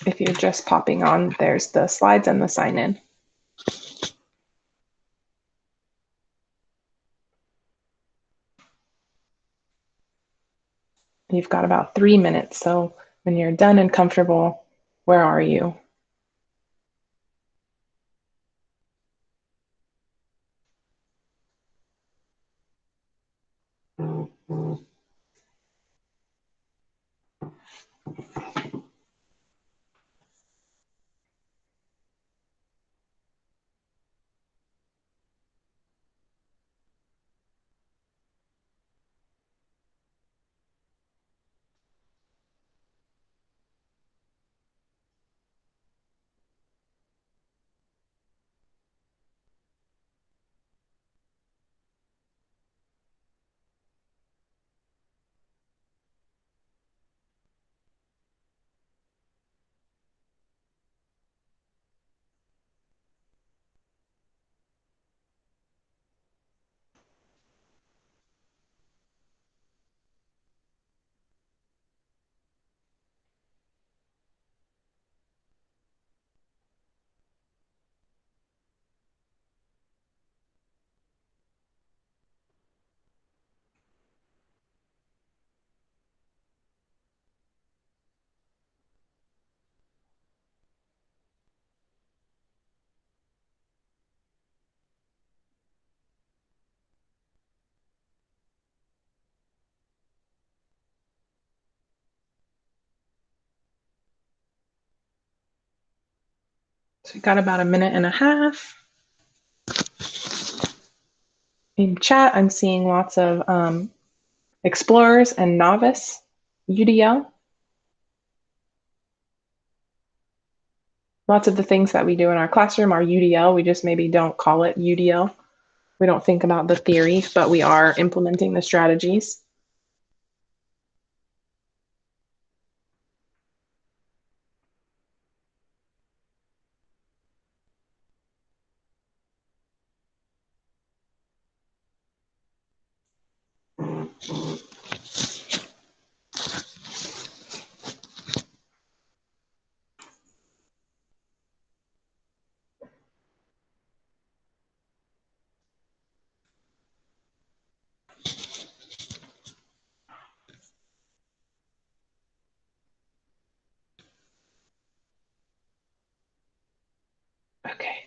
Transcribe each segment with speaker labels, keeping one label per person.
Speaker 1: If you're just popping on, there's the slides and the sign in. You've got about 3 minutes. So when you're done and comfortable, where are you? So we've got about 1.5 minutes. In chat, I'm seeing lots of explorers and novice UDL. Lots of the things that we do in our classroom are UDL. We just maybe don't call it UDL. We don't think about the theory, but we are implementing the strategies. Okay.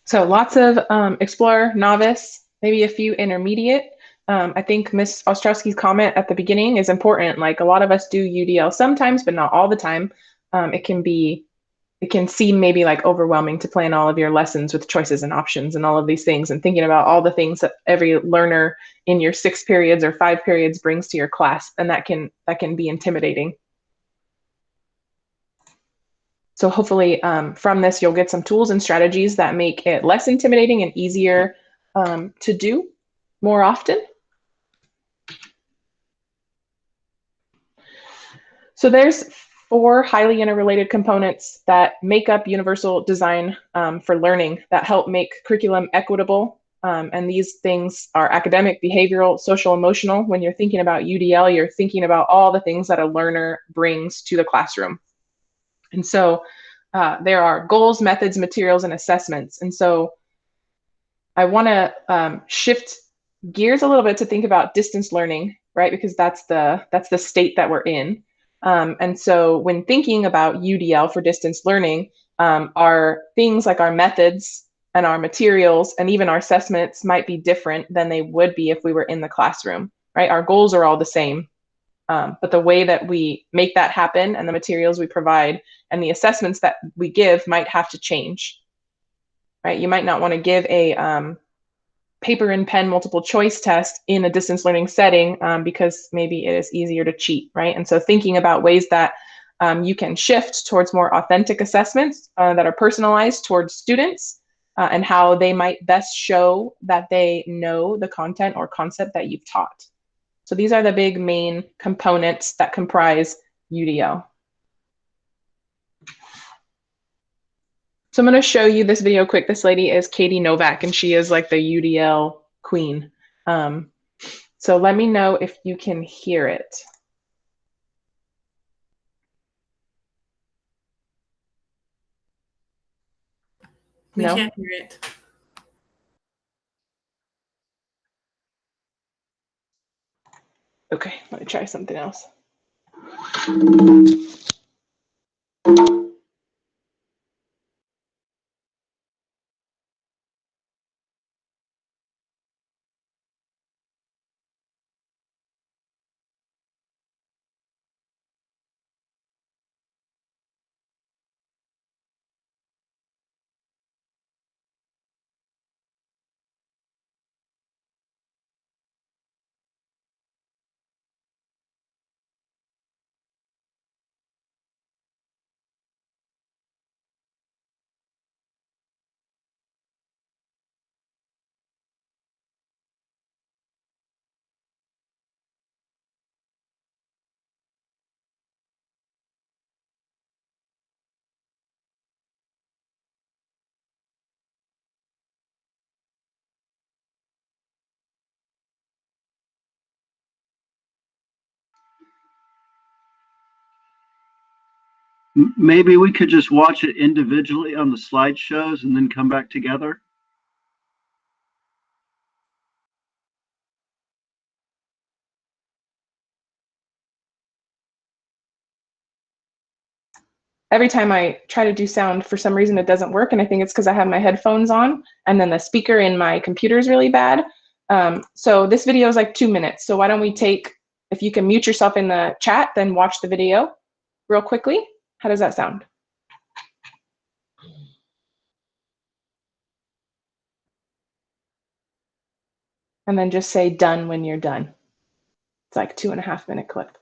Speaker 1: So lots of explorer, novice, maybe a few intermediate. I think Ms. Ostrowski's comment at the beginning is important. Like a lot of us do UDL sometimes, but not all the time. It can seem maybe like overwhelming to plan all of your lessons with choices and options and all of these things and thinking about all the things that every learner in your 6 periods or 5 periods brings to your class. And that can be intimidating. So hopefully from this, you'll get some tools and strategies that make it less intimidating and easier to do more often. So there's 4 highly interrelated components that make up universal design for learning that help make curriculum equitable. And these things are academic, behavioral, social, emotional. When you're thinking about UDL, you're thinking about all the things that a learner brings to the classroom. And so there are goals, methods, materials, and assessments. And so I want to shift gears a little bit to think about distance learning, right? Because that's the state that we're in. And so when thinking about UDL for distance learning, our things like our methods and our materials and even our assessments might be different than they would be if we were in the classroom, right? Our goals are all the same, but the way that we make that happen and the materials we provide and the assessments that we give might have to change, right? You might not want to give a paper and pen multiple choice test in a distance learning setting because maybe it is easier to cheat, right? And so thinking about ways that you can shift towards more authentic assessments that are personalized towards students and how they might best show that they know the content or concept that you've taught. So these are the big main components that comprise UDL. So I'm going to show you this video quick. This lady is Katie Novak, and she is like the UDL queen. So let me know if you can hear it.
Speaker 2: We
Speaker 1: No?
Speaker 2: can't hear it.
Speaker 1: Okay, let me try something else.
Speaker 3: Maybe we could just watch it individually on the slideshows and then come back together.
Speaker 1: Every time I try to do sound, for some reason it doesn't work, and I think it's because I have my headphones on, and then the speaker in my computer is really bad. So this video is like 2 minutes, so why don't we take, if you can mute yourself in the chat, then watch the video real quickly. How does that sound? And then just say done when you're done. It's like 2.5 minute clip.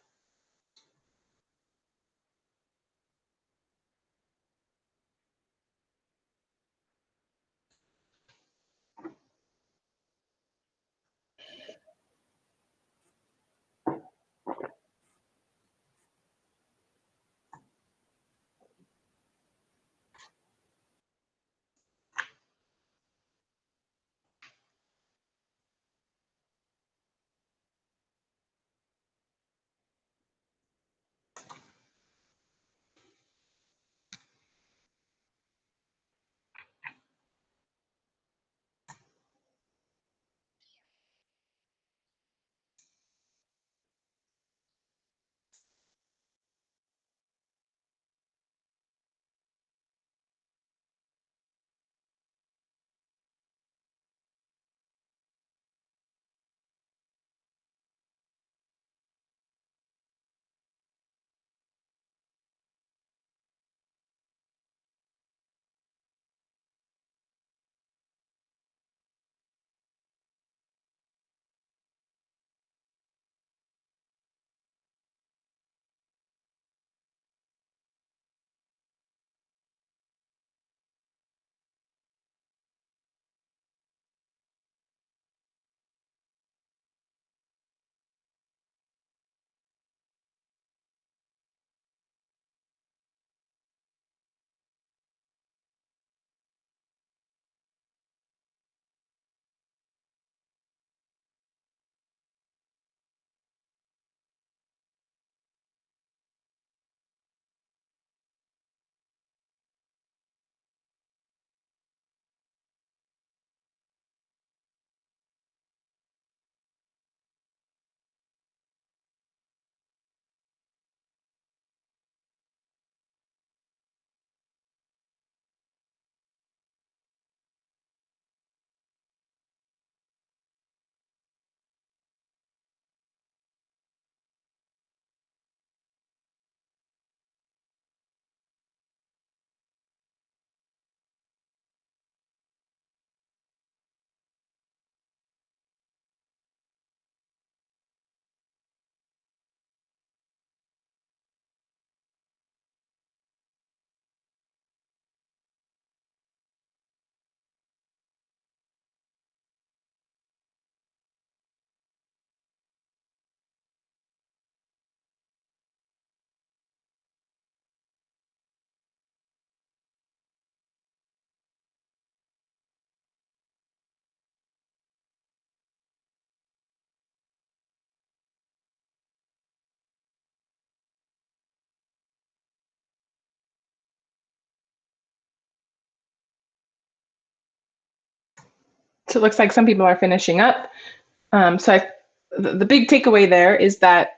Speaker 1: So it looks like some people are finishing up. The big takeaway there is that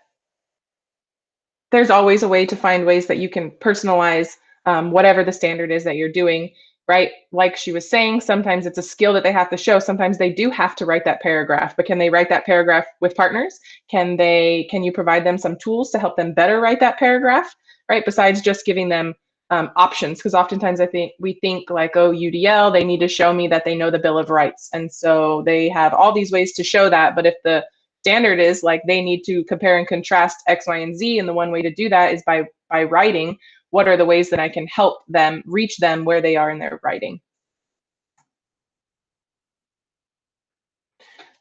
Speaker 1: there's always a way to find ways that you can personalize whatever the standard is that you're doing, right? Like she was saying, sometimes it's a skill that they have to show. Sometimes they do have to write that paragraph, but can they write that paragraph with partners? Can you provide them some tools to help them better write that paragraph, right? Besides just giving them options, because oftentimes we think like, oh, UDL, they need to show me that they know the Bill of Rights. And so they have all these ways to show that. But if the standard is like they need to compare and contrast X, Y, and Z, and the one way to do that is by writing, what are the ways that I can help them reach them where they are in their writing?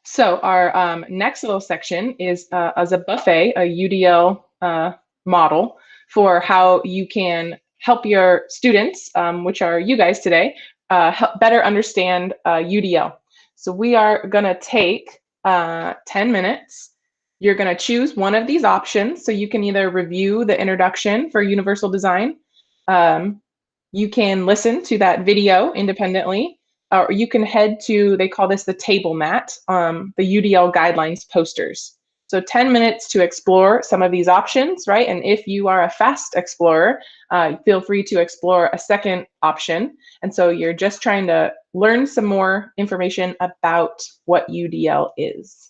Speaker 1: So our next little section is as a buffet, a UDL model for how you can help your students, which are you guys today, help better understand UDL. So we are going to take 10 minutes. You're going to choose one of these options. So you can either review the introduction for universal design. You can listen to that video independently, or you can head to, they call this the table mat, the UDL guidelines posters. So 10 minutes to explore some of these options, right? And if you are a fast explorer, feel free to explore a second option. And so you're just trying to learn some more information about what UDL is.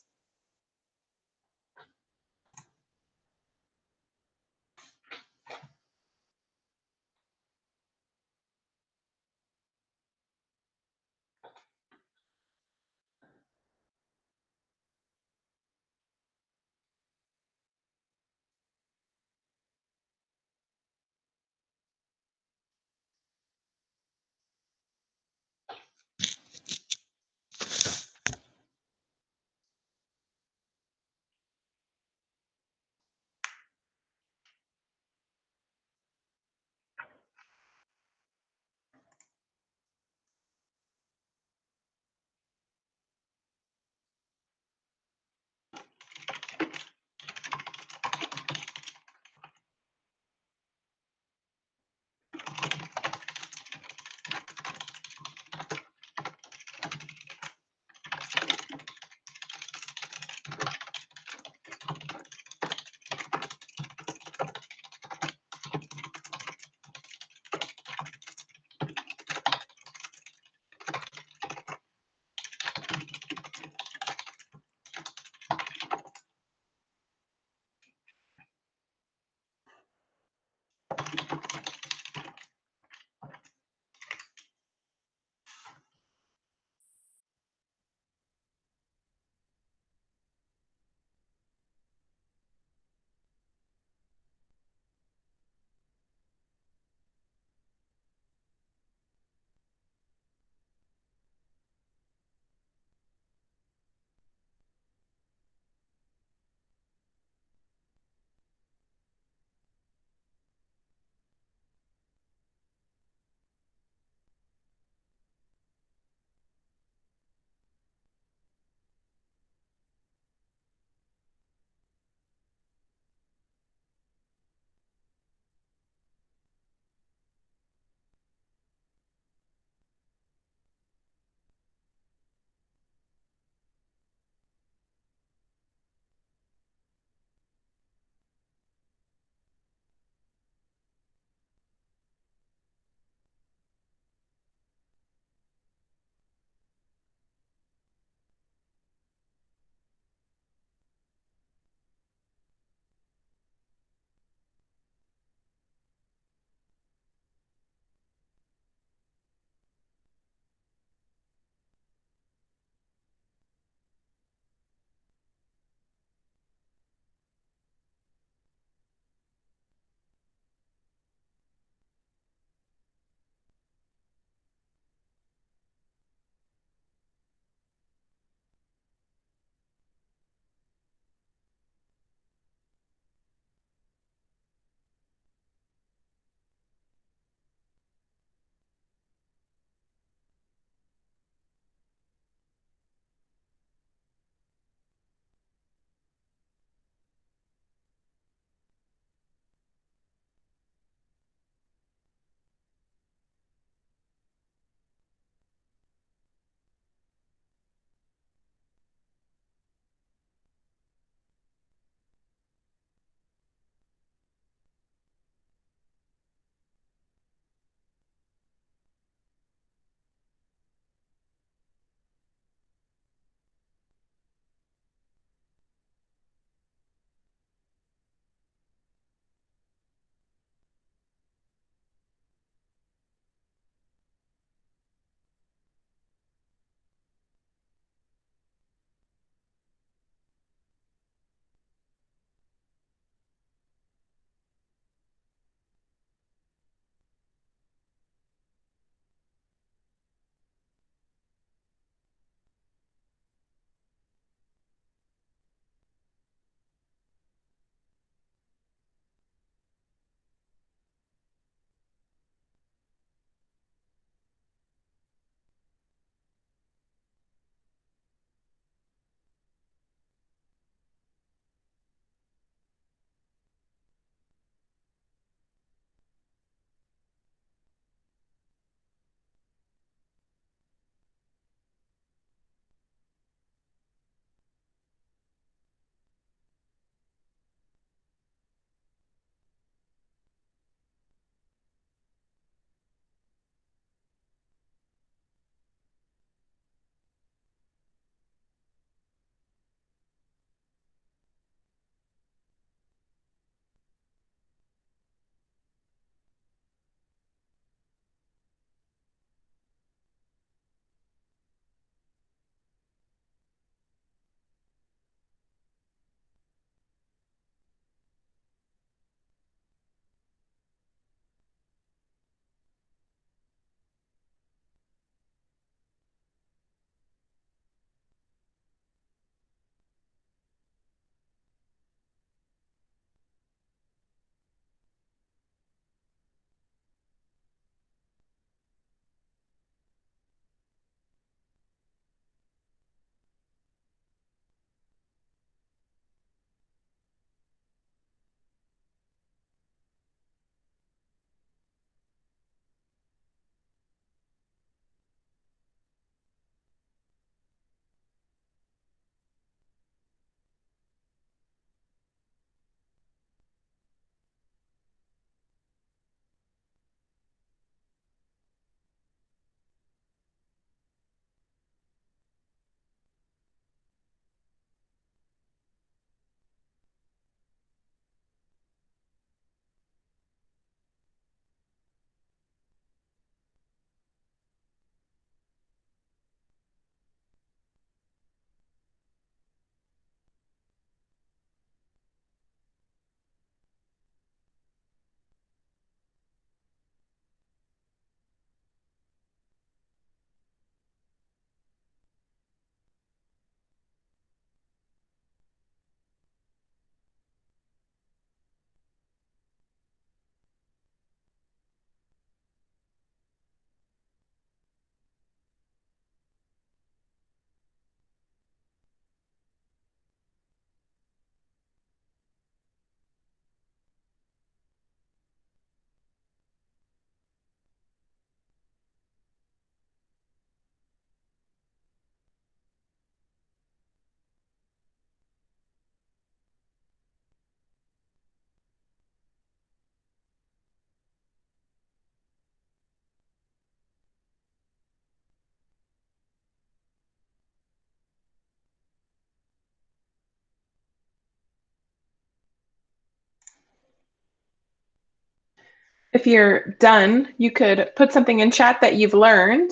Speaker 1: If you're done, you could put something in chat that you've learned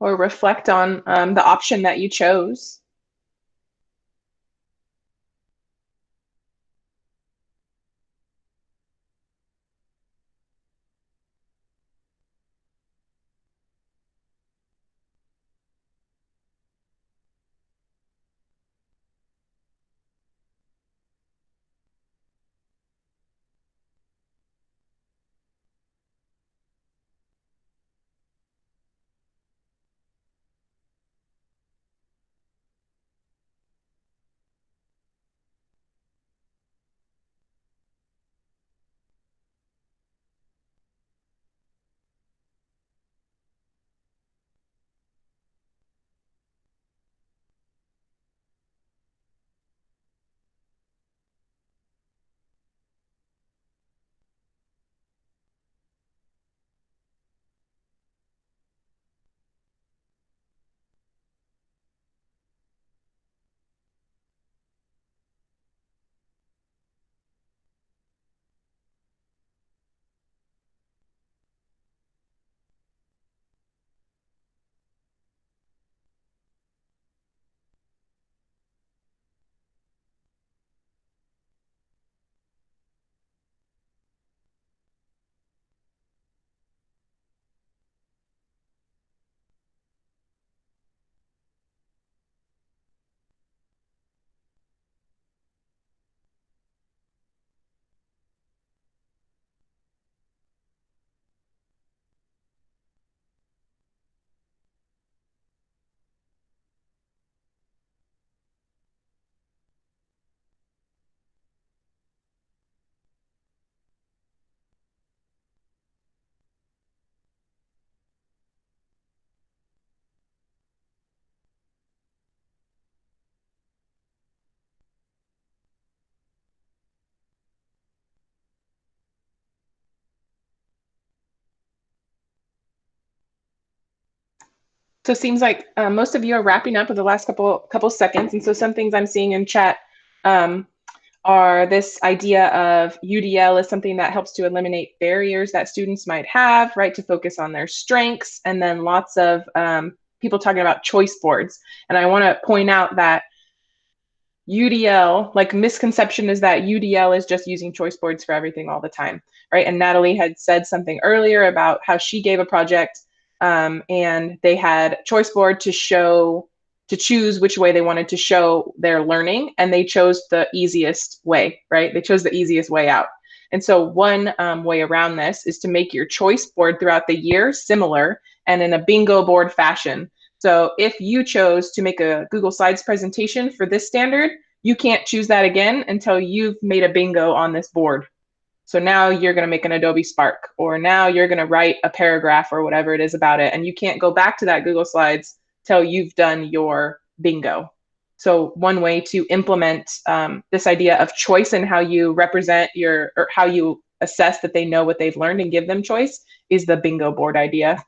Speaker 1: or reflect on the option that you chose. So it seems like most of you are wrapping up with the last couple seconds. And so some things I'm seeing in chat um, are this idea of UDL is something that helps to eliminate barriers that students might have, right, to focus on their strengths. And then lots of people talking about choice boards. And I want to point out that UDL, like misconception is that UDL is just using choice boards for everything all the time, right? And Natalie had said something earlier about how she gave a project and they had choice board to choose which way they wanted to show their learning, and they chose the easiest way, right? They chose the easiest way out. And so one way around this is to make your choice board throughout the year similar and in a bingo board fashion. So if you chose to make a Google Slides presentation for this standard, you can't choose that again until you've made a bingo on this board. So now you're going to make an Adobe Spark, or now you're going to write a paragraph or whatever it is about it. And you can't go back to that Google Slides till you've done your bingo. So one way to implement this idea of choice and how you represent or how you assess that they know what they've learned and give them choice is the bingo board idea.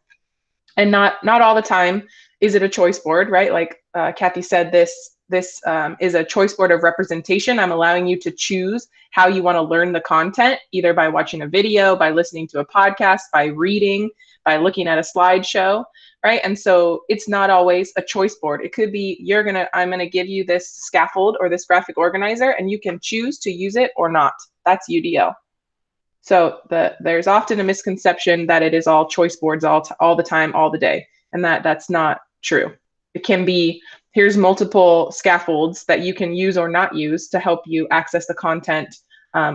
Speaker 1: And not all the time is it a choice board, right? Like Kathy said, this is a choice board of representation. I'm allowing you to choose how you want to learn the content, either by watching a video, by listening to a podcast, by reading, by looking at a slideshow, right? And so it's not always a choice board. It could be I'm gonna give you this scaffold or this graphic organizer, and you can choose to use it or not. That's UDL. So there's often a misconception that it is all choice boards all the time, all the day, and that's not true. It can be, here's multiple scaffolds that you can use or not use to help you access the content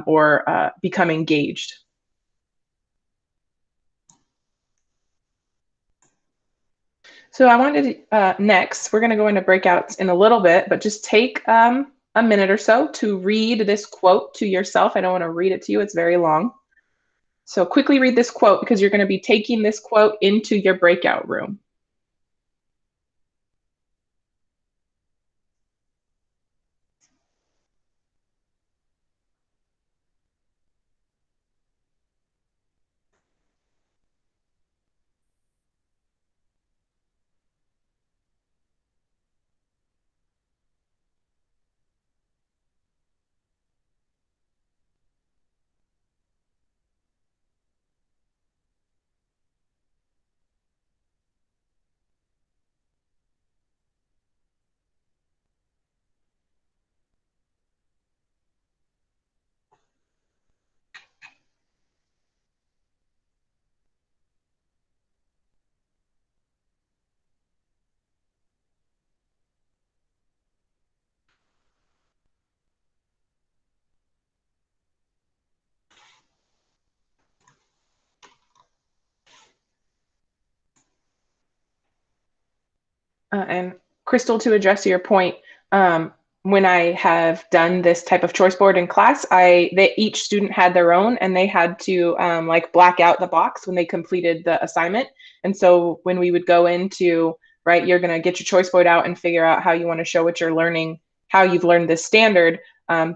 Speaker 1: or become engaged. So I wanted next, we're going to go into breakouts in a little bit, but just take a minute or so to read this quote to yourself. I don't want to read it to you. It's very long. So quickly read this quote because you're going to be taking this quote into your breakout room. And Crystal, to address your point, when I have done this type of choice board in class, each student had their own, and they had to like black out the box when they completed the assignment. And so when we would go into, right, you're going to get your choice board out and figure out how you want to show what you're learning, how you've learned this standard.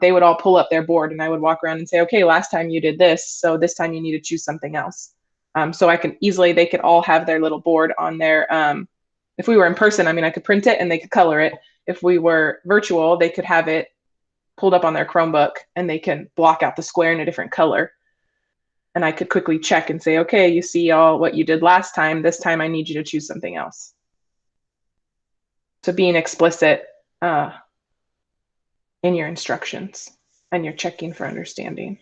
Speaker 1: They would all pull up their board, and I would walk around and say, okay, last time you did this, so this time you need to choose something else. So I can easily, they could all have their little board on their, if we were in person, I mean, I could print it and they could color it. If we were virtual, they could have it pulled up on their Chromebook and they can block out the square in a different color. And I could quickly check and say, okay, you see all what you did last time. This time I need you to choose something else. So being explicit in your instructions and you're checking for understanding.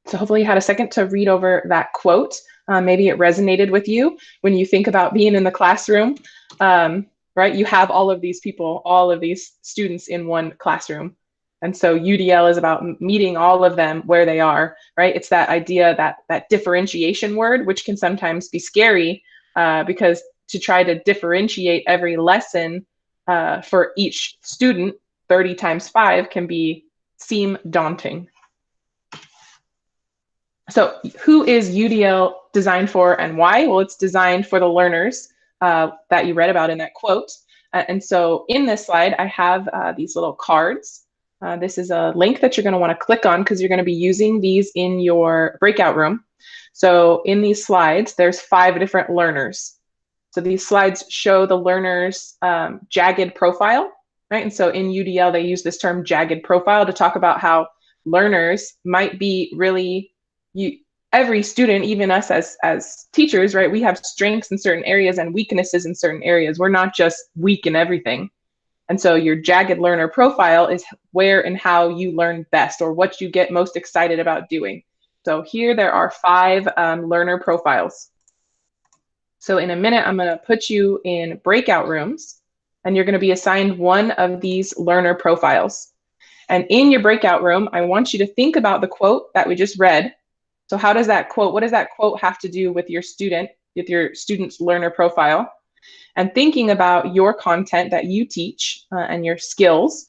Speaker 1: So hopefully you had a second to read over that quote. Maybe it resonated with you when you think about being in the classroom, right? You have all of these people, all of these students in one classroom. And so UDL is about meeting all of them where they are, right? It's that idea, that differentiation word, which can sometimes be scary because to try to differentiate every lesson for each student, 30 times 5 can seem daunting. So who is UDL designed for and why? Well, it's designed for the learners that you read about in that quote. And so in this slide, I have these little cards. This is a link that you're going to want to click on because you're going to be using these in your breakout room. So in these slides, there's 5 different learners. So these slides show the learner's jagged profile, right? And so in UDL, they use this term jagged profile to talk about how learners might be really, every student, even us as teachers, right, we have strengths in certain areas and weaknesses in certain areas. We're not just weak in everything. And so your jagged learner profile is where and how you learn best or what you get most excited about doing. So here there are 5 learner profiles. So in a minute, I'm going to put you in breakout rooms and you're going to be assigned one of these learner profiles. And in your breakout room, I want you to think about the quote that we just read. So how does that quote, what does that quote have to do with your student, with your student's learner profile? And thinking about your content that you teach and your skills,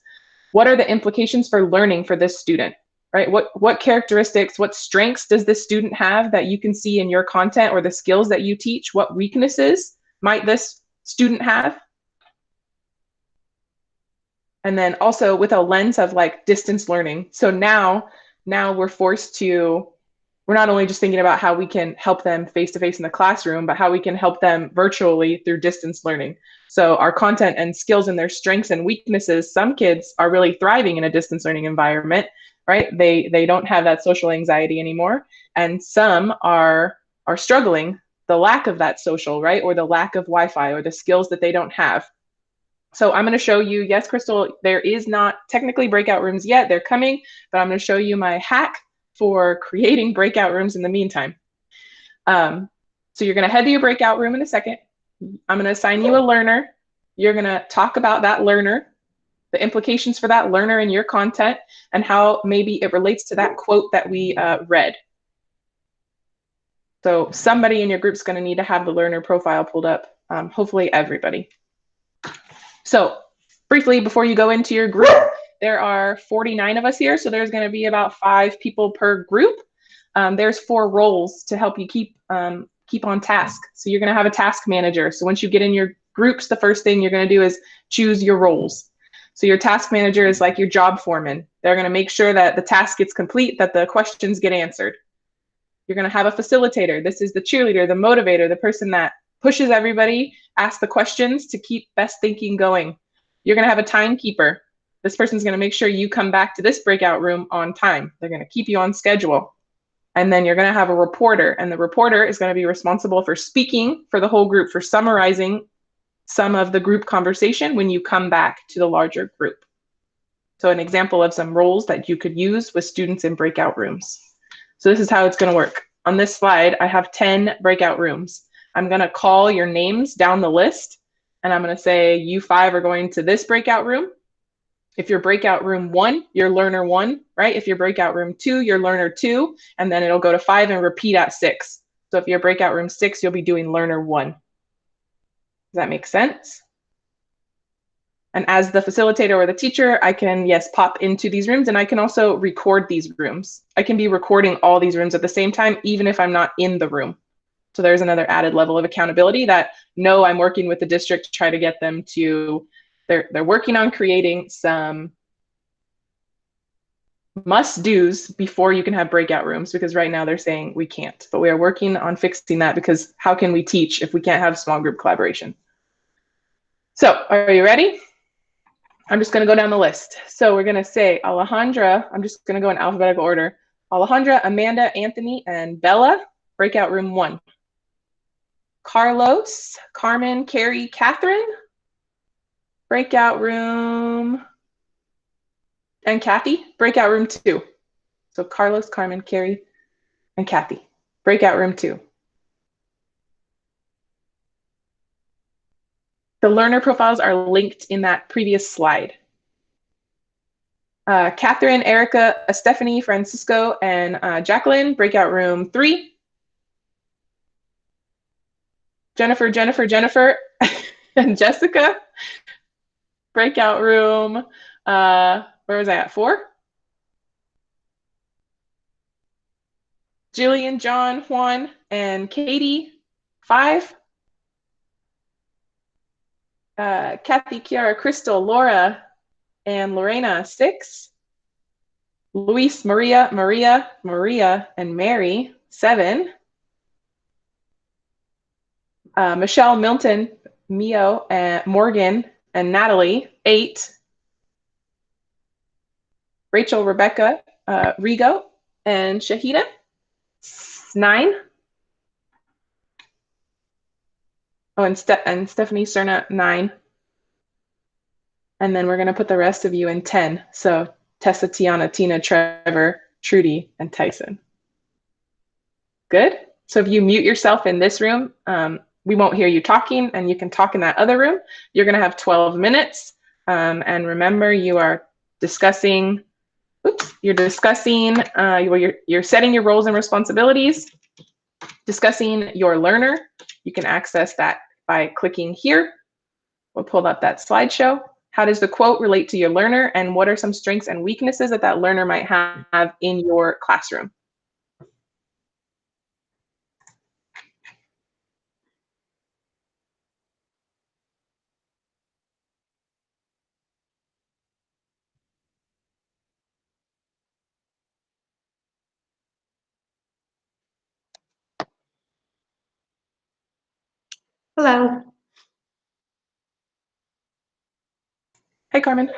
Speaker 1: what are the implications for learning for this student, right? What characteristics, what strengths does this student have that you can see in your content or the skills that you teach? What weaknesses might this student have? And then also with a lens of like distance learning. So now we're forced to, we're not only just thinking about how we can help them face-to-face in the classroom, but how we can help them virtually through distance learning. So our content and skills and their strengths and weaknesses, some kids are really thriving in a distance learning environment, right? They don't have that social anxiety anymore. And some are struggling, the lack of that social, right? Or the lack of Wi-Fi or the skills that they don't have. So I'm going to show you, yes, Crystal, there is not technically breakout rooms yet. They're coming, but I'm going to show you my hack for creating breakout rooms in the meantime. So you're going to head to your breakout room in a second. I'm going to assign you a learner. You're going to talk about that learner, the implications for that learner in your content, and how maybe it relates to that quote that we read. So somebody in your group is going to need to have the learner profile pulled up, hopefully everybody. So briefly, before you go into your group, there are 49 of us here, so there's going to be about 5 people per group. There's 4 roles to help you keep on task. So you're going to have a task manager. So once you get in your groups, the first thing you're going to do is choose your roles. So your task manager is like your job foreman. They're going to make sure that the task gets complete, that the questions get answered. You're going to have a facilitator. This is the cheerleader, the motivator, the person that pushes everybody, asks the questions to keep best thinking going. You're going to have a timekeeper. This person's going to make sure you come back to this breakout room on time. They're going to keep you on schedule. And then you're going to have a reporter, and the reporter is going to be responsible for speaking for the whole group, for summarizing some of the group conversation when you come back to the larger group. So an example of some roles that you could use with students in breakout rooms. So this is how it's going to work. On this slide, I have 10 breakout rooms. I'm going to call your names down the list, and I'm going to say you 5 are going to this breakout room. If you're breakout room 1, you're learner 1, right? If you're breakout room 2, you're learner 2, and then it'll go to 5 and repeat at 6. So if you're breakout room 6, you'll be doing learner 1. Does that make sense? And as the facilitator or the teacher, I can, yes, pop into these rooms, and I can also record these rooms. I can be recording all these rooms at the same time, even if I'm not in the room. So there's another added level of accountability that, no, I'm working with the district to try to get them to, they're working on creating some must-dos before you can have breakout rooms, because right now they're saying we can't. But we are working on fixing that, because how can we teach if we can't have small group collaboration? So are you ready? I'm just going to go down the list. So we're going to say Alejandra. I'm just going to go in alphabetical order. Alejandra, Amanda, Anthony, and Bella, breakout room 1. Carlos, Carmen, Carrie, Catherine, breakout room, and Kathy, breakout room 2. So Carlos, Carmen, Carrie, and Kathy, breakout room 2. The learner profiles are linked in that previous slide. Catherine, Erica, Stephanie, Francisco, and Jacqueline, breakout room 3. Jennifer, and Jessica, breakout room, where was I at, 4? Jillian, John, Juan, and Katie, 5. Kathy, Kiara, Crystal, Laura, and Lorena, 6. Luis, Maria, and Mary, 7. Michelle, Milton, Mio, and Morgan, and Natalie, 8. Rachel, Rebecca, Rigo, and Shahida, 9. Oh, and Stephanie Cerna, 9. And then we're going to put the rest of you in 10. So Tessa, Tiana, Tina, Trevor, Trudy, and Tyson. Good. So if you mute yourself in this room, we won't hear you talking, and you can talk in that other room. You're going to have 12 minutes. And remember, you are discussing, you're setting your roles and responsibilities, discussing your learner. You can access that by clicking here. We'll pull up that slideshow. How does the quote relate to your learner, and what are some strengths and weaknesses that that learner might have in your classroom?
Speaker 2: Hello.
Speaker 1: Hey, Carmen.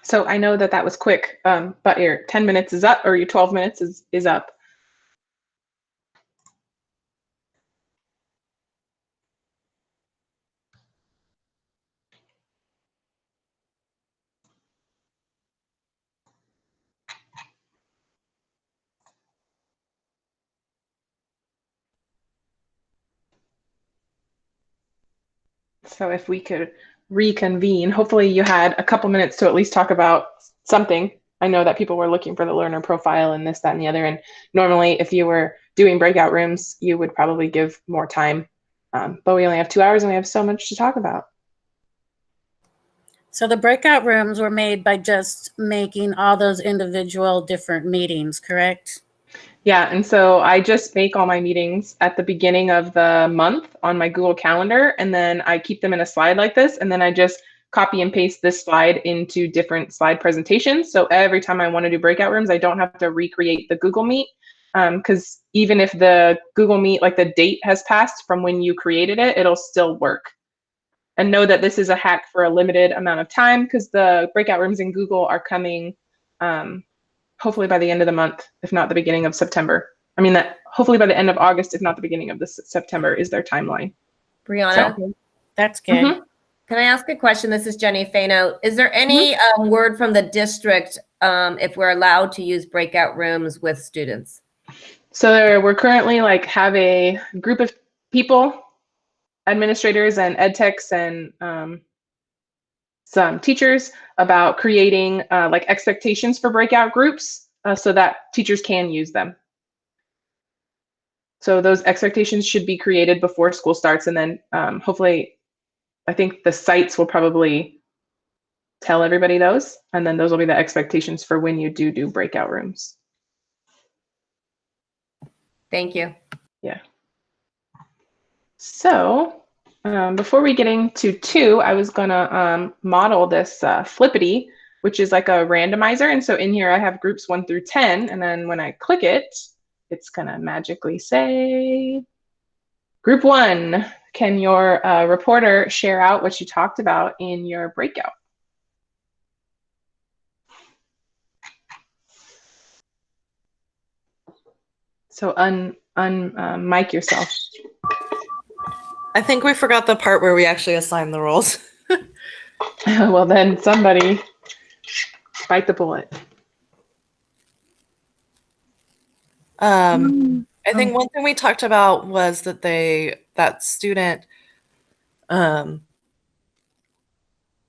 Speaker 1: So I know that was quick, but your 10 minutes is up, or your 12 minutes is up. So if we could reconvene, hopefully you had a couple minutes to at least talk about something. I know that people were looking for the learner profile and this, that, and the other. And normally, if you were doing breakout rooms, you would probably give more time. But we only have 2 hours and we have so much to talk about.
Speaker 2: So the breakout rooms were made by just making all those individual different meetings, correct?
Speaker 1: Yeah, and so I just make all my meetings at the beginning of the month on my Google Calendar, and then I keep them in a slide like this, and then I just copy and paste this slide into different slide presentations. So every time I want to do breakout rooms, I don't have to recreate the Google Meet, because even if the Google Meet, like the date has passed from when you created it, it'll still work. And know that this is a hack for a limited amount of time, because the breakout rooms in Google are coming hopefully by the end of the month, if not the beginning of September. I mean, that hopefully by the end of August, if not the beginning of
Speaker 4: September
Speaker 1: is their timeline.
Speaker 4: Brianna,
Speaker 1: So,
Speaker 2: that's good.
Speaker 1: Mm-hmm.
Speaker 4: Can I ask a question? This is Jenny Fano. Is there any word from the district if we're allowed to use breakout rooms with students?
Speaker 1: So we're currently have a group of people, administrators and ed techs and some teachers about creating expectations for breakout groups so that teachers can use them. So those expectations should be created before school starts, and then hopefully, I think the sites will probably tell everybody those, and then those will be the expectations for when you do breakout rooms.
Speaker 4: Thank you.
Speaker 1: Yeah. So before we get into 2, I was gonna model this Flippity, which is like a randomizer. And so in here I have groups 1 through 10, and then when I click it, it's gonna magically say, Group 1, can your reporter share out what you talked about in your breakout? So mic yourself.
Speaker 5: I think we forgot the part where we actually assign the roles.
Speaker 1: Well, then somebody bite the bullet.
Speaker 5: I think one thing we talked about was that that student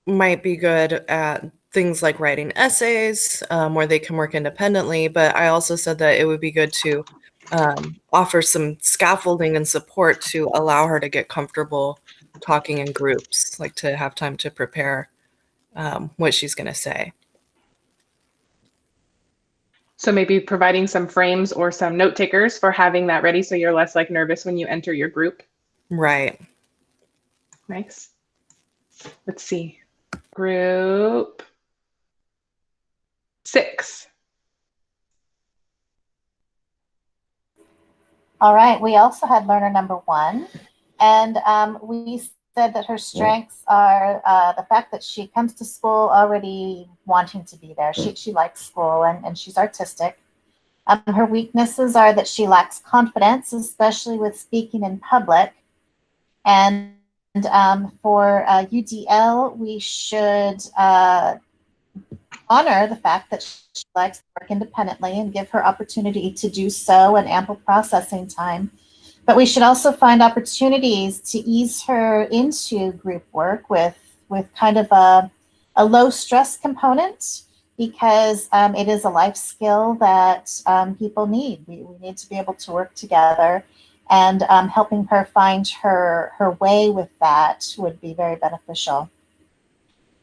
Speaker 5: might be good at things like writing essays where they can work independently, but I also said that it would be good to offer some scaffolding and support to allow her to get comfortable talking in groups, like to have time to prepare what she's going to say.
Speaker 1: So maybe providing some frames or some note takers for having that ready so you're less nervous when you enter your group.
Speaker 5: Right.
Speaker 1: Nice. Let's see. Group 6.
Speaker 6: All right, we also had learner number 1, and we said that her strengths are the fact that she comes to school already wanting to be there. She likes school and she's artistic. Her weaknesses are that she lacks confidence, especially with speaking in public. And for UDL, we should honor the fact that she likes to work independently and give her opportunity to do so and ample processing time. But we should also find opportunities to ease her into group work with kind of a low stress component, because it is a life skill that people need. We need to be able to work together, and helping her find her way with that would be very beneficial.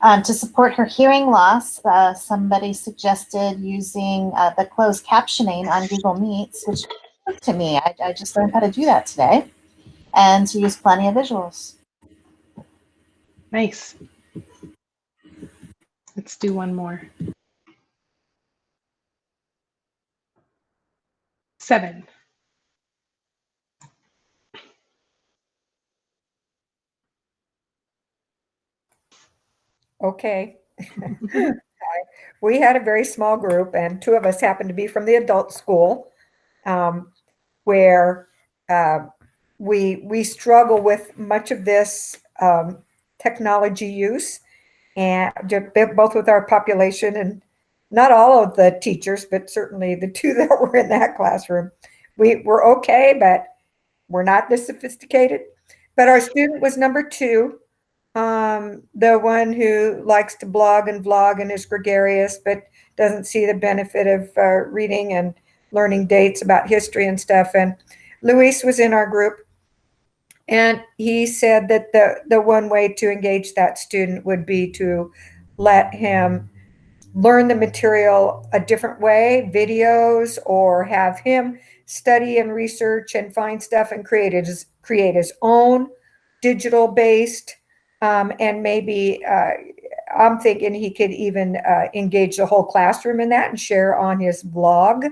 Speaker 6: To support her hearing loss, somebody suggested using the closed captioning on Google Meets, which to me, I just learned how to do that today, and to use plenty of visuals.
Speaker 1: Nice. Let's do one more. 7.
Speaker 7: Okay. we had a very small group, and two of us happened to be from the adult school, where we struggle with much of this technology use, and both with our population, and not all of the teachers, but certainly the two that were in that classroom. We were okay, but we're not this sophisticated. But our student was number 2, the one who likes to blog and vlog and is gregarious, but doesn't see the benefit of reading and learning dates about history and stuff. And Luis was in our group, and he said that the one way to engage that student would be to let him learn the material a different way, videos, or have him study and research and find stuff and create his own digital based, and maybe I'm thinking he could even engage the whole classroom in that and share on his blog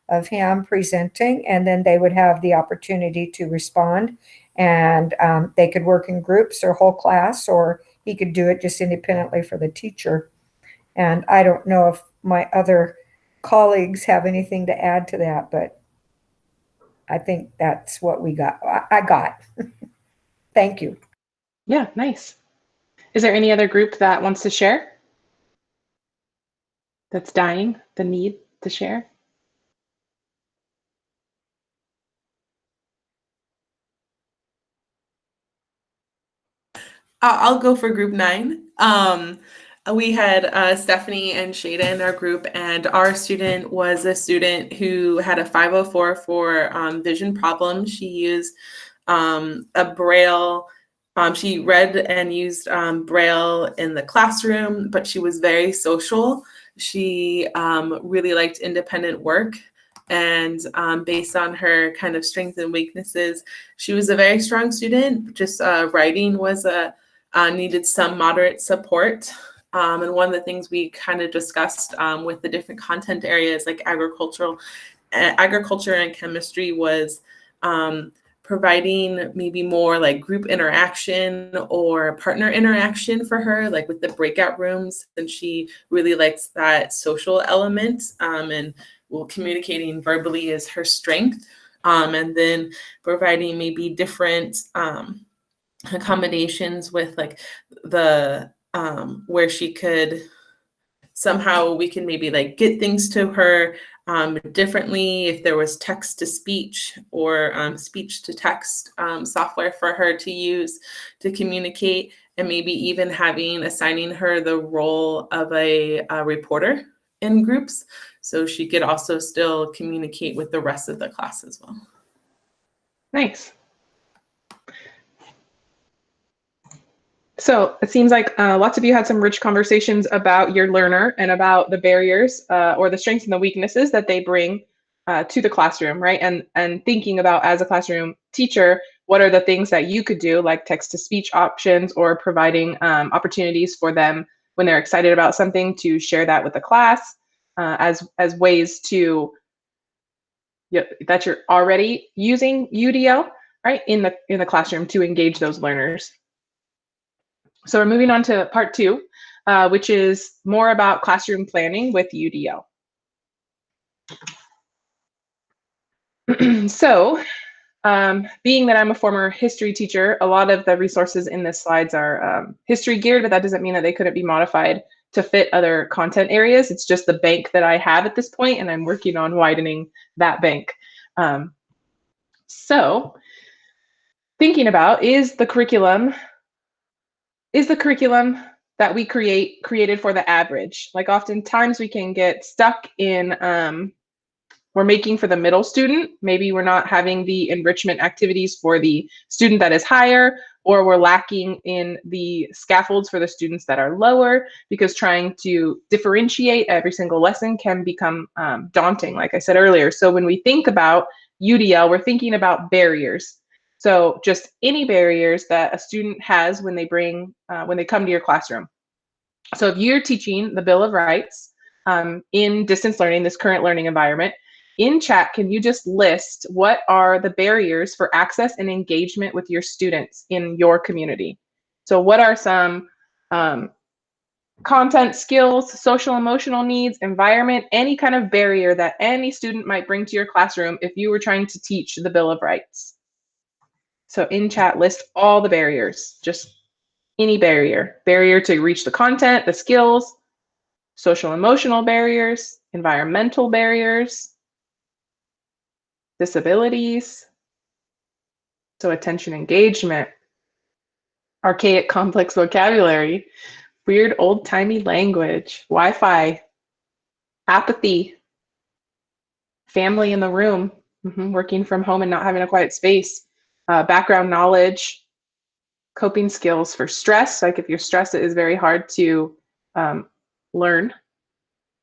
Speaker 7: of him presenting, and then they would have the opportunity to respond, and they could work in groups or whole class, or he could do it just independently for the teacher. And I don't know if my other colleagues have anything to add to that, but I think that's what I got. Thank you.
Speaker 1: Yeah, nice. Is there any other group that wants to share? That's dying, the need to share?
Speaker 8: I'll go for group 9. We had Stephanie and Shada in our group, and our student was a student who had a 504 for vision problems. She used a Braille. She read and used Braille in the classroom, but she was very social. She really liked independent work. And based on her kind of strengths and weaknesses, she was a very strong student. Just writing was needed some moderate support. And one of the things we kind of discussed with the different content areas like agriculture and chemistry was providing maybe more like group interaction or partner interaction for her, like with the breakout rooms. And she really likes that social element, and communicating verbally is her strength. And then providing maybe different accommodations with like the where she could somehow we can maybe like get things to her differently, if there was text to speech or speech to text software for her to use to communicate, and maybe even assigning her the role of a reporter in groups, so she could also still communicate with the rest of the class as well.
Speaker 1: Nice. So it seems like lots of you had some rich conversations about your learner and about the barriers or the strengths and the weaknesses that they bring to the classroom, right? And thinking about, as a classroom teacher, what are the things that you could do, like text-to-speech options, or providing opportunities for them when they're excited about something to share that with the class, as ways to that you're already using UDL, right, in the classroom to engage those learners. So we're moving on to part 2, which is more about classroom planning with UDL. So being that I'm a former history teacher, a lot of the resources in this slides are history geared, but that doesn't mean that they couldn't be modified to fit other content areas. It's just the bank that I have at this point, and I'm working on widening that bank. So thinking about, is the curriculum that we created for the average? Like, oftentimes we can get stuck in we're making for the middle student. Maybe we're not having the enrichment activities for the student that is higher, or we're lacking in the scaffolds for the students that are lower, because trying to differentiate every single lesson can become daunting, like I said earlier. So when we think about UDL, we're thinking about barriers. So just any barriers that a student has when they come to your classroom. So if you're teaching the Bill of Rights in distance learning, this current learning environment, in chat, can you just list what are the barriers for access and engagement with your students in your community? So what are some content, skills, social emotional needs, environment, any kind of barrier that any student might bring to your classroom if you were trying to teach the Bill of Rights. So in chat, list all the barriers, just any barrier. Barrier to reach the content, the skills, social emotional barriers, environmental barriers, disabilities, so attention engagement, archaic complex vocabulary, weird old-timey language, Wi-Fi, apathy, family in the room, working from home and not having a quiet space, background knowledge, coping skills for stress. Like if you're stressed, it is very hard to learn.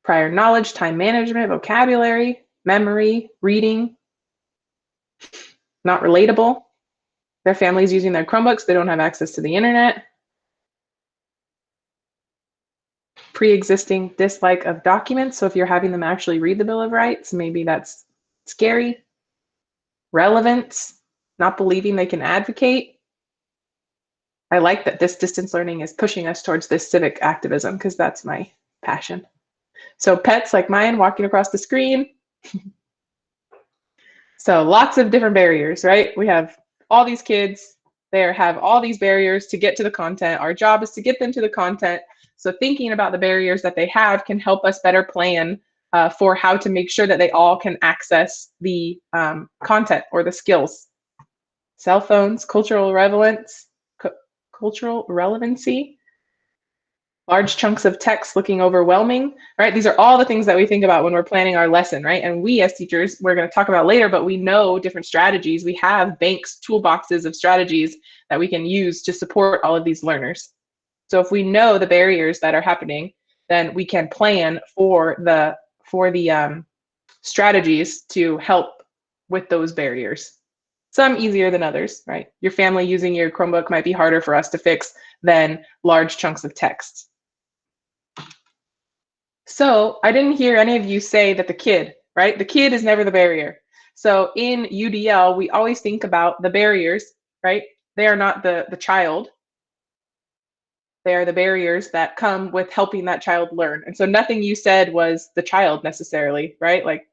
Speaker 1: Prior knowledge, time management, vocabulary, memory, reading, not relatable. Their family's using their Chromebooks, they don't have access to the internet. Pre-existing dislike of documents. So if you're having them actually read the Bill of Rights, maybe that's scary. Relevance, not believing they can advocate. I like that this distance learning is pushing us towards this civic activism because that's my passion. So pets like mine walking across the screen. So lots of different barriers, right? We have all these kids, they have all these barriers to get to the content. Our job is to get them to the content. So thinking about the barriers that they have can help us better plan for how to make sure that they all can access the content or the skills. Cell phones, cultural relevance, cultural relevancy, large chunks of text looking overwhelming, right? These are all the things that we think about when we're planning our lesson, right? And we as teachers, we're going to talk about later, but we know different strategies. We have banks, toolboxes of strategies that we can use to support all of these learners. So if we know the barriers that are happening, then we can plan for the strategies to help with those barriers. Some easier than others, right? Your family using your Chromebook might be harder for us to fix than large chunks of text. So I didn't hear any of you say that the kid, right? The kid is never the barrier. So in UDL, we always think about the barriers, right? They are not the child. They are the barriers that come with helping that child learn. And so nothing you said was the child necessarily, right? Like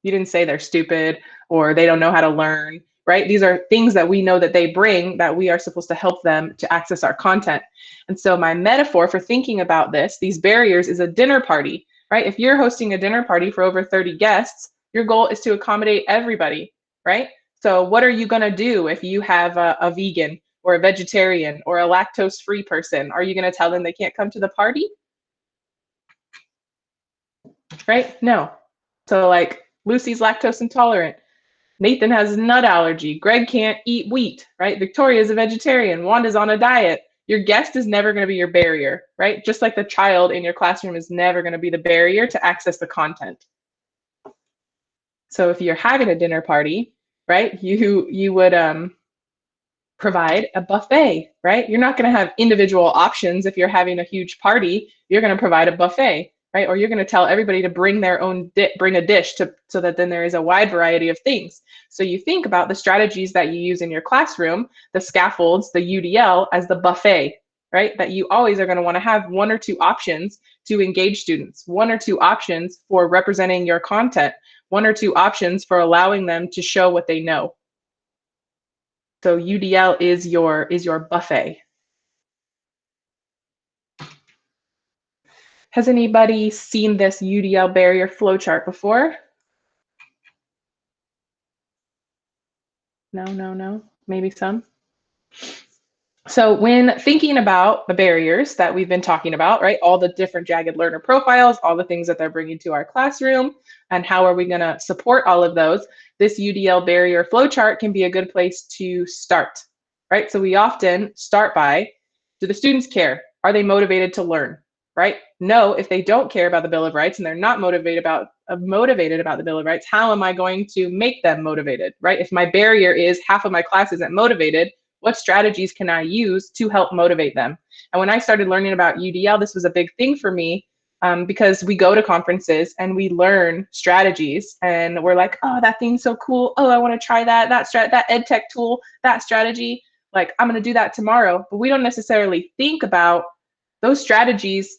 Speaker 1: you didn't say they're stupid or they don't know how to learn, right? These are things that we know that they bring that we are supposed to help them to access our content. And so my metaphor for thinking about this, these barriers, is a dinner party, right? If you're hosting a dinner party for over 30 guests, your goal is to accommodate everybody, right? So what are you gonna do if you have a vegan or a vegetarian or a lactose-free person? Are you gonna tell them they can't come to the party? Right? No. So like Lucy's lactose intolerant. Nathan has a nut allergy. Greg can't eat wheat, right? Victoria's a vegetarian. Wanda's on a diet. Your guest is never going to be your barrier, right? Just like the child in your classroom is never going to be the barrier to access the content. So if you're having a dinner party, right, you would provide a buffet, right? You're not going to have individual options. If you're having a huge party, you're going to provide a buffet, right? Or you're going to tell everybody to bring their own bring a dish so that then there is a wide variety of things. So you think about the strategies that you use in your classroom, the scaffolds, the UDL as the buffet, right? That you always are going to want to have one or two options to engage students, one or two options for representing your content, one or two options for allowing them to show what they know. So UDL is your buffet. Has anybody seen this UDL barrier flowchart before? No, maybe some. So when thinking about the barriers that we've been talking about, right, all the different jagged learner profiles, all the things that they're bringing to our classroom, and how are we going to support all of those, this UDL barrier flowchart can be a good place to start, right? So we often start by, do the students care? Are they motivated to learn, right? No, if they don't care about the Bill of Rights and they're not motivated about the Bill of Rights, how am I going to make them motivated, right? If my barrier is half of my class isn't motivated, what strategies can I use to help motivate them? And when I started learning about UDL, this was a big thing for me because we go to conferences and we learn strategies and we're like, oh, that thing's so cool. Oh, I want to try that ed tech tool, that strategy. Like, I'm going to do that tomorrow. But we don't necessarily think about those strategies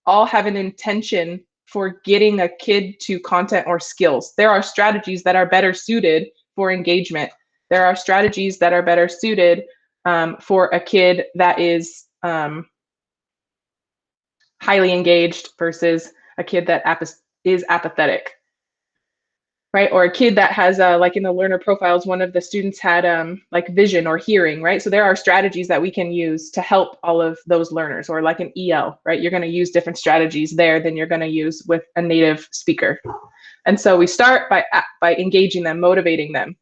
Speaker 1: all have an intention for getting a kid to content or skills. There are strategies that are better suited for engagement. There are strategies that are better suited for a kid that is highly engaged versus a kid that is apathetic, right? Or a kid that has, like in the learner profiles, one of the students had like vision or hearing, right? So there are strategies that we can use to help all of those learners, or like an EL, right? You're going to use different strategies there than you're going to use with a native speaker. And so we start by engaging them, motivating them.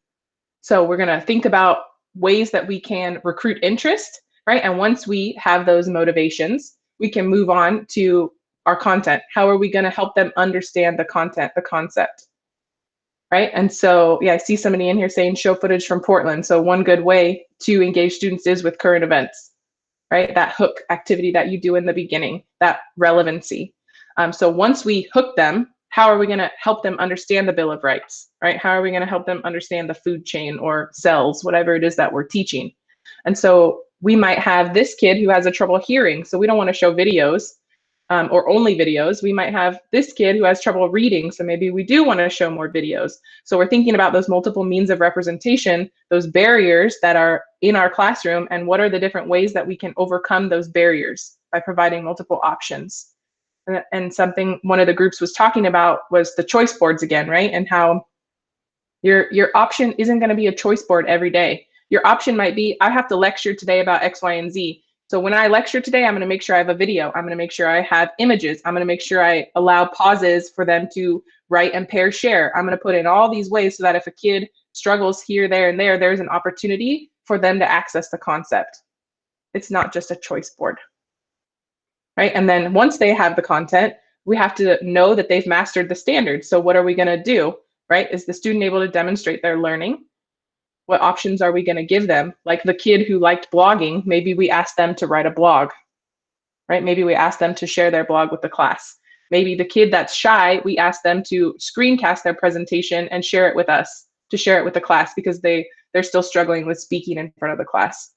Speaker 1: So we're going to think about ways that we can recruit interest, right? And once we have those motivations, we can move on to our content. How are we going to help them understand the content, the concept, right? And so, yeah, I see somebody in here saying show footage from Portland. So one good way to engage students is with current events, right? That hook activity that you do in the beginning, that relevancy. So once we hook them, how are we going to help them understand the Bill of Rights, right? How are we going to help them understand the food chain or cells, whatever it is that we're teaching? And so we might have this kid who has a trouble hearing. So we don't want to show videos or only videos. We might have this kid who has trouble reading. So maybe we do want to show more videos. So we're thinking about those multiple means of representation, those barriers that are in our classroom, and what are the different ways that we can overcome those barriers by providing multiple options. And something one of the groups was talking about was the choice boards again, right? And how your option isn't going to be a choice board every day. Your option might be, I have to lecture today about X, Y, and Z. So when I lecture today, I'm going to make sure I have a video. I'm going to make sure I have images. I'm going to make sure I allow pauses for them to write and pair share. I'm going to put in all these ways so that if a kid struggles here, there, and there, there's an opportunity for them to access the concept. It's not just a choice board. Right? And then once they have the content, we have to know that they've mastered the standards. So what are we going to do? Right? Is the student able to demonstrate their learning? What options are we going to give them? Like the kid who liked blogging, maybe we ask them to write a blog, right? Maybe we ask them to share their blog with the class. Maybe the kid that's shy, we ask them to screencast their presentation and share it with us, to share it with the class, because they're still struggling with speaking in front of the class.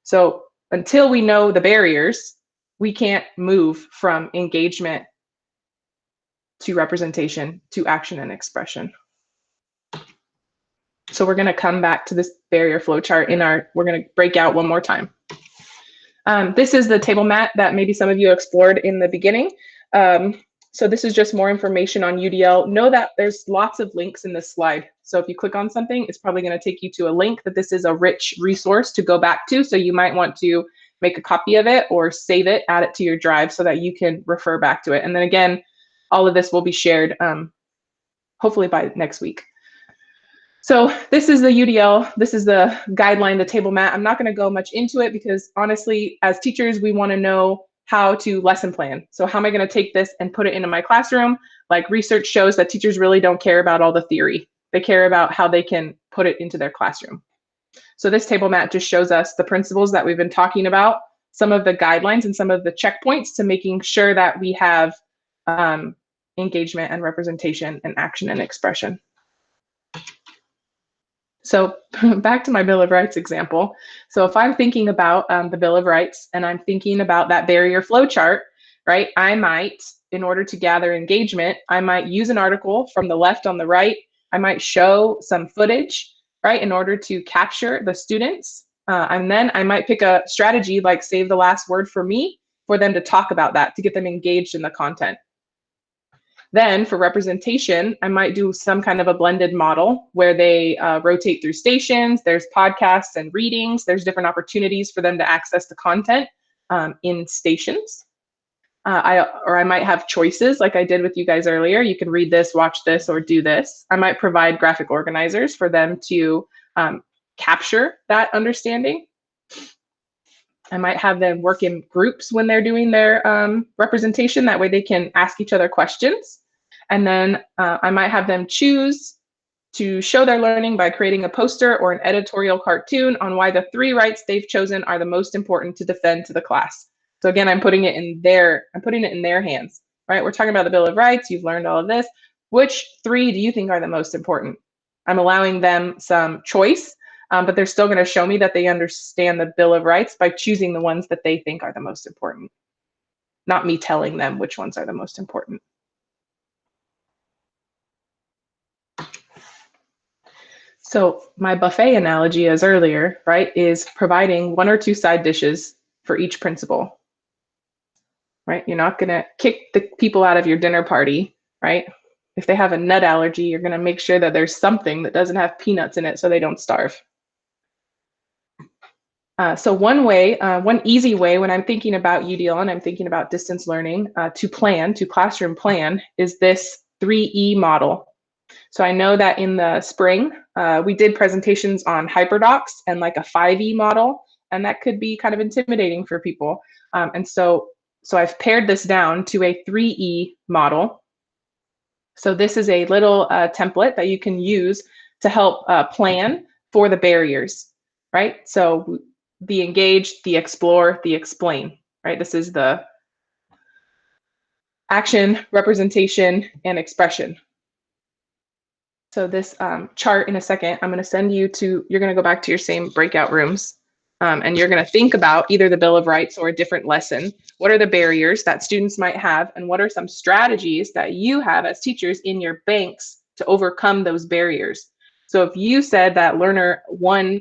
Speaker 1: So until we know the barriers, we can't move from engagement to representation to action and expression. So we're going to come back to this barrier flow chart we're going to break out one more time. This is the table mat that maybe some of you explored in the beginning. So this is just more information on UDL. Know that there's lots of links in this slide. So if you click on something, it's probably going to take you to a link, but this is a rich resource to go back to. So you might want to make a copy of it or save it, add it to your drive so that you can refer back to it. And then again, all of this will be shared hopefully by next week. So this is the UDL. This is the guideline, the table mat. I'm not going to go much into it because honestly, as teachers, we want to know how to lesson plan. So how am I going to take this and put it into my classroom? Like research shows that teachers really don't care about all the theory. They care about how they can put it into their classroom. So this table mat just shows us the principles that we've been talking about, some of the guidelines and some of the checkpoints to making sure that we have engagement and representation and action and expression. So back to my Bill of Rights example. So if I'm thinking about the Bill of Rights and I'm thinking about that barrier flow chart, right, I might, in order to gather engagement, I might use an article from the left on the right. I might show some footage, right, in order to capture the students. And then I might pick a strategy like save the last word for me for them to talk about that, to get them engaged in the content. Then for representation, I might do some kind of a blended model where they rotate through stations. There's podcasts and readings. There's different opportunities for them to access the content in stations. I might have choices like I did with you guys earlier. You can read this, watch this, or do this. I might provide graphic organizers for them to capture that understanding. I might have them work in groups when they're doing their representation. That way they can ask each other questions. And then I might have them choose to show their learning by creating a poster or an editorial cartoon on why the 3 rights they've chosen are the most important to defend to the class. So again, I'm putting it in their hands, right? We're talking about the Bill of Rights. You've learned all of this. Which 3 do you think are the most important? I'm allowing them some choice. But they're still going to show me that they understand the Bill of Rights by choosing the ones that they think are the most important. not me telling them which ones are the most important. So my buffet analogy as earlier, right, is providing 1 or 2 side dishes for each principal, right? You're not going to kick the people out of your dinner party, right? If they have a nut allergy, you're going to make sure that there's something that doesn't have peanuts in it so they don't starve. So one easy way when I'm thinking about UDL and I'm thinking about distance learning to classroom plan, is this 3E model. So I know that in the spring, we did presentations on hyperdocs and like a 5E model, and that could be kind of intimidating for people. And so I've pared this down to a 3E model. So this is a little template that you can use to help plan for the barriers, right? So the engage, the explore, the explain, right? This is the action, representation, and expression. So this chart in a second, I'm going to send you to, you're going to go back to your same breakout rooms, and you're going to think about either the Bill of Rights or a different lesson. What are the barriers that students might have, and what are some strategies that you have as teachers in your banks to overcome those barriers? So if you said that learner 1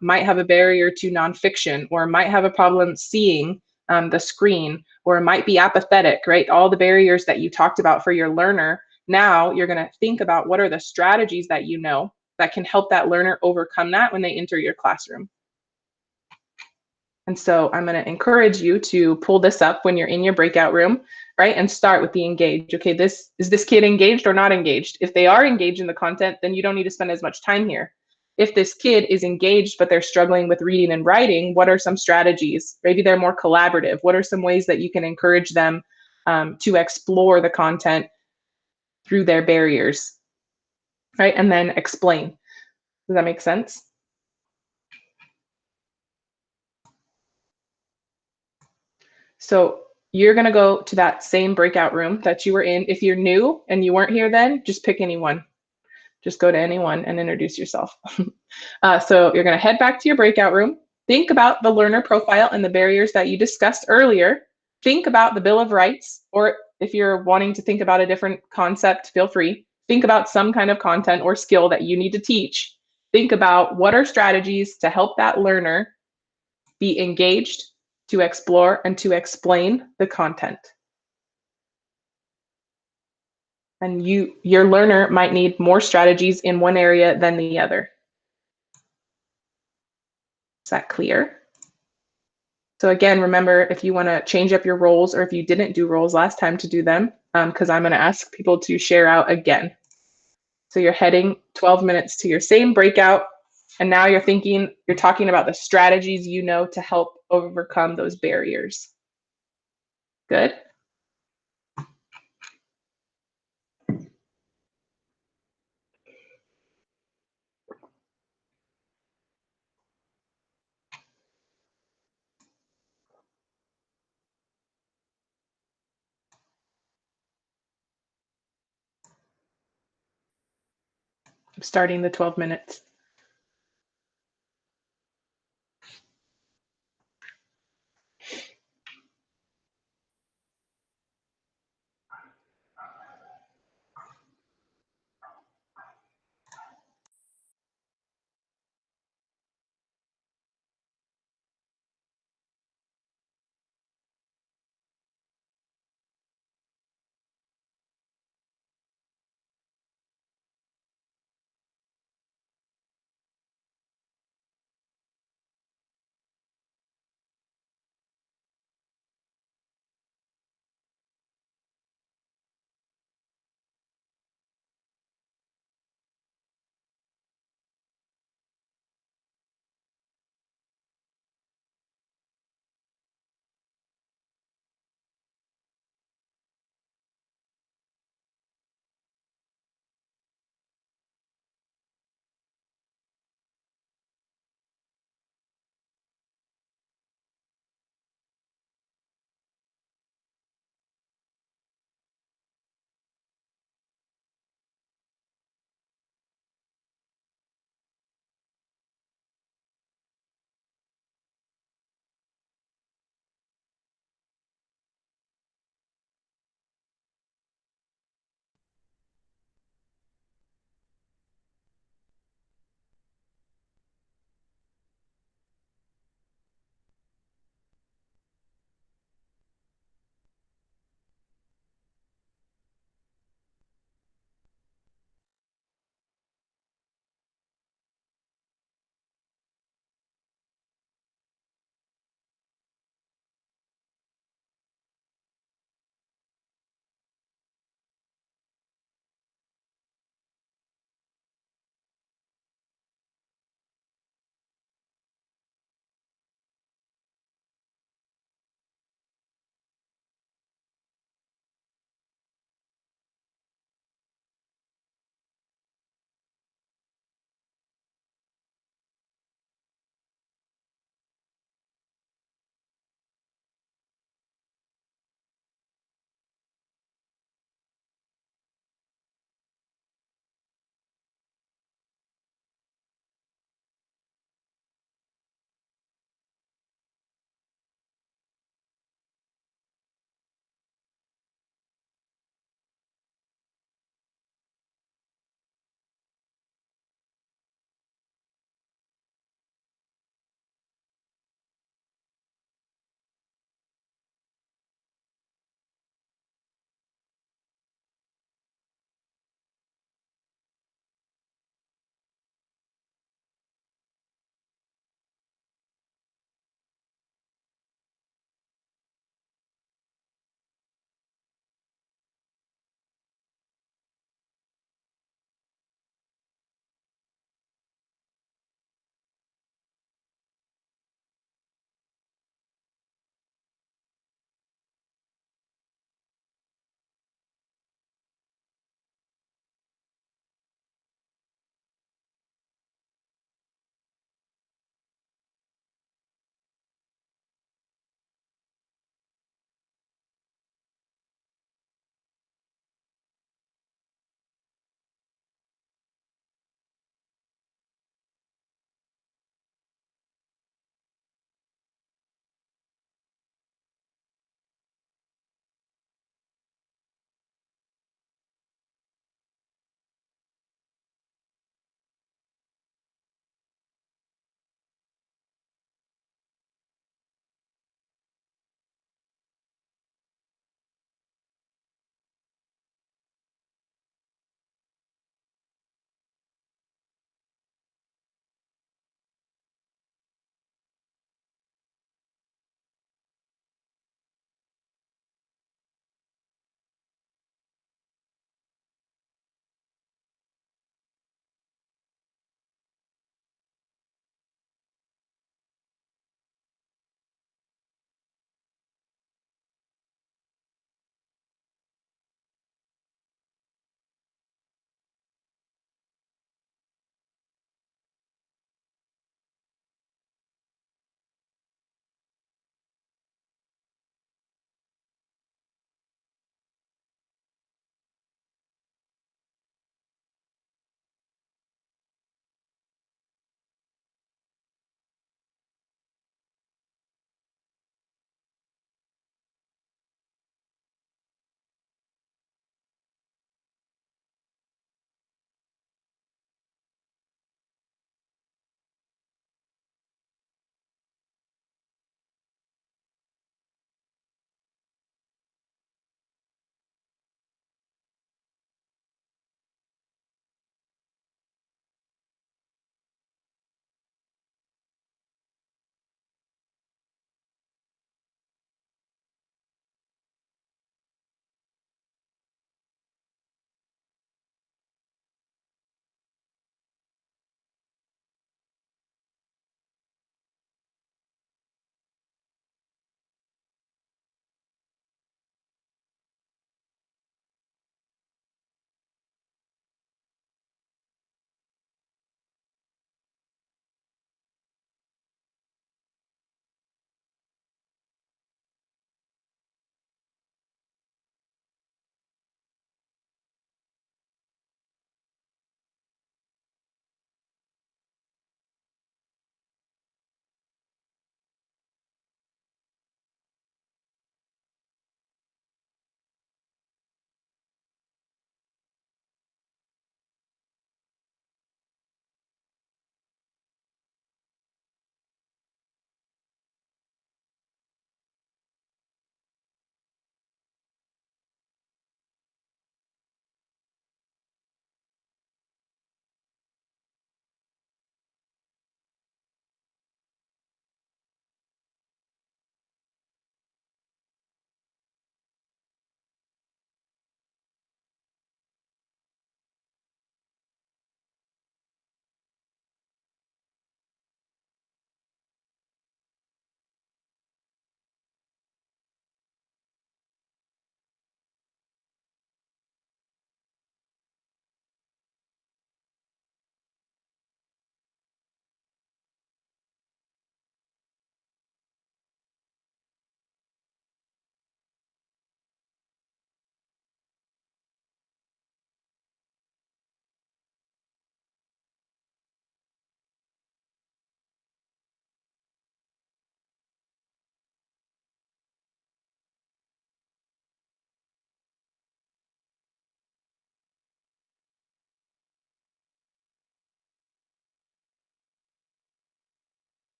Speaker 1: might have a barrier to nonfiction, or might have a problem seeing the screen, or might be apathetic, right? All the barriers that you talked about for your learner. Now you're going to think about what are the strategies that you know that can help that learner overcome that when they enter your classroom. And so I'm going to encourage you to pull this up when you're in your breakout room, right? And start with the engage. Okay, is this kid engaged or not engaged? If they are engaged in the content, then you don't need to spend as much time here. If this kid is engaged, but they're struggling with reading and writing, what are some strategies? Maybe they're more collaborative. What are some ways that you can encourage them to explore the content through their barriers, right? And then explain. Does that make sense? So you're going to go to that same breakout room that you were in. If you're new and you weren't here then, just pick anyone. Just go to anyone and introduce yourself. So you're going to head back to your breakout room. Think about the learner profile and the barriers that you discussed earlier. Think about the Bill of Rights, or if you're wanting to think about a different concept, feel free. Think about some kind of content or skill that you need to teach. Think about what are strategies to help that learner be engaged, to explore, and to explain the content. And your learner might need more strategies in one area than the other. Is that clear? So again, remember, if you want to change up your roles, or if you didn't do roles last time, to do them, because I'm going to ask people to share out again. So you're heading 12 minutes to your same breakout, and now you're talking about the strategies you know to help overcome those barriers. Good? I'm starting the 12 minutes.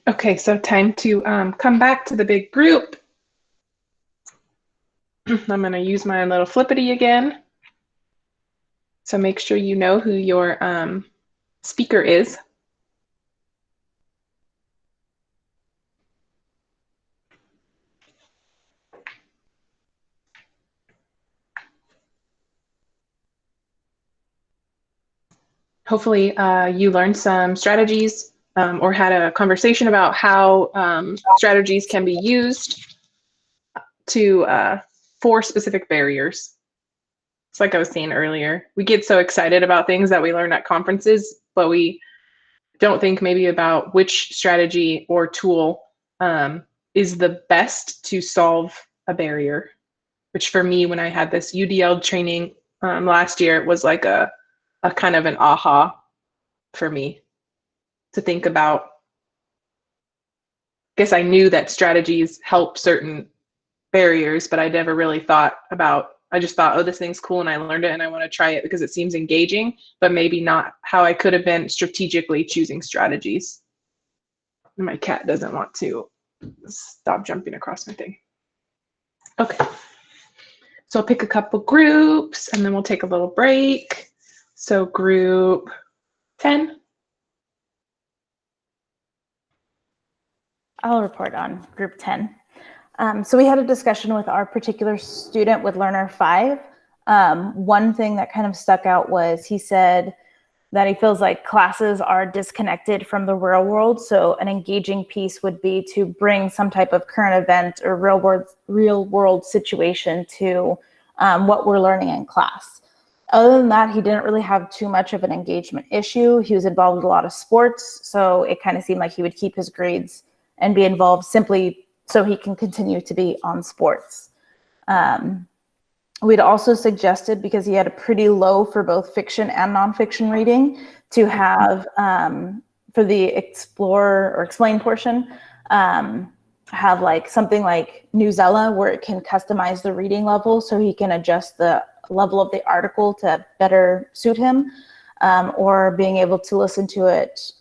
Speaker 1: Okay, so time to come back to the big group. I'm going to use my little flippity again. So make sure you know who your speaker is. Hopefully you learned some strategies or had a conversation about how strategies can be used to for specific barriers. It's like I was saying earlier, we get so excited about things that we learn at conferences, but we don't think maybe about which strategy or tool is the best to solve a barrier. Which for me, when I had this UDL training last year, it was like a kind of an aha for me to think about. I guess I knew that strategies help certain barriers, but I never really thought about, I just thought, oh, this thing's cool and I learned it and I want to try it because it seems engaging, but maybe not how I could have been strategically choosing strategies. And my cat doesn't want to stop jumping across my thing. Okay. So I'll pick a couple groups and then we'll take a little break. So group 10.
Speaker 9: I'll report on group 10. So we had a discussion with our particular student with learner 5. One thing that kind of stuck out was he said that he feels like classes are disconnected from the real world. So an engaging piece would be to bring some type of current event or real world situation to what we're learning in class. Other than that, he didn't really have too much of an engagement issue. He was involved with a lot of sports, so it kind of seemed like he would keep his grades and be involved simply so he can continue to be on sports. We'd also suggested, because he had a pretty low for both fiction and nonfiction reading, to have, for the explore or explain portion, have like something like Newsella where it can customize the reading level so he can adjust the level of the article to better suit him, or being able to listen to it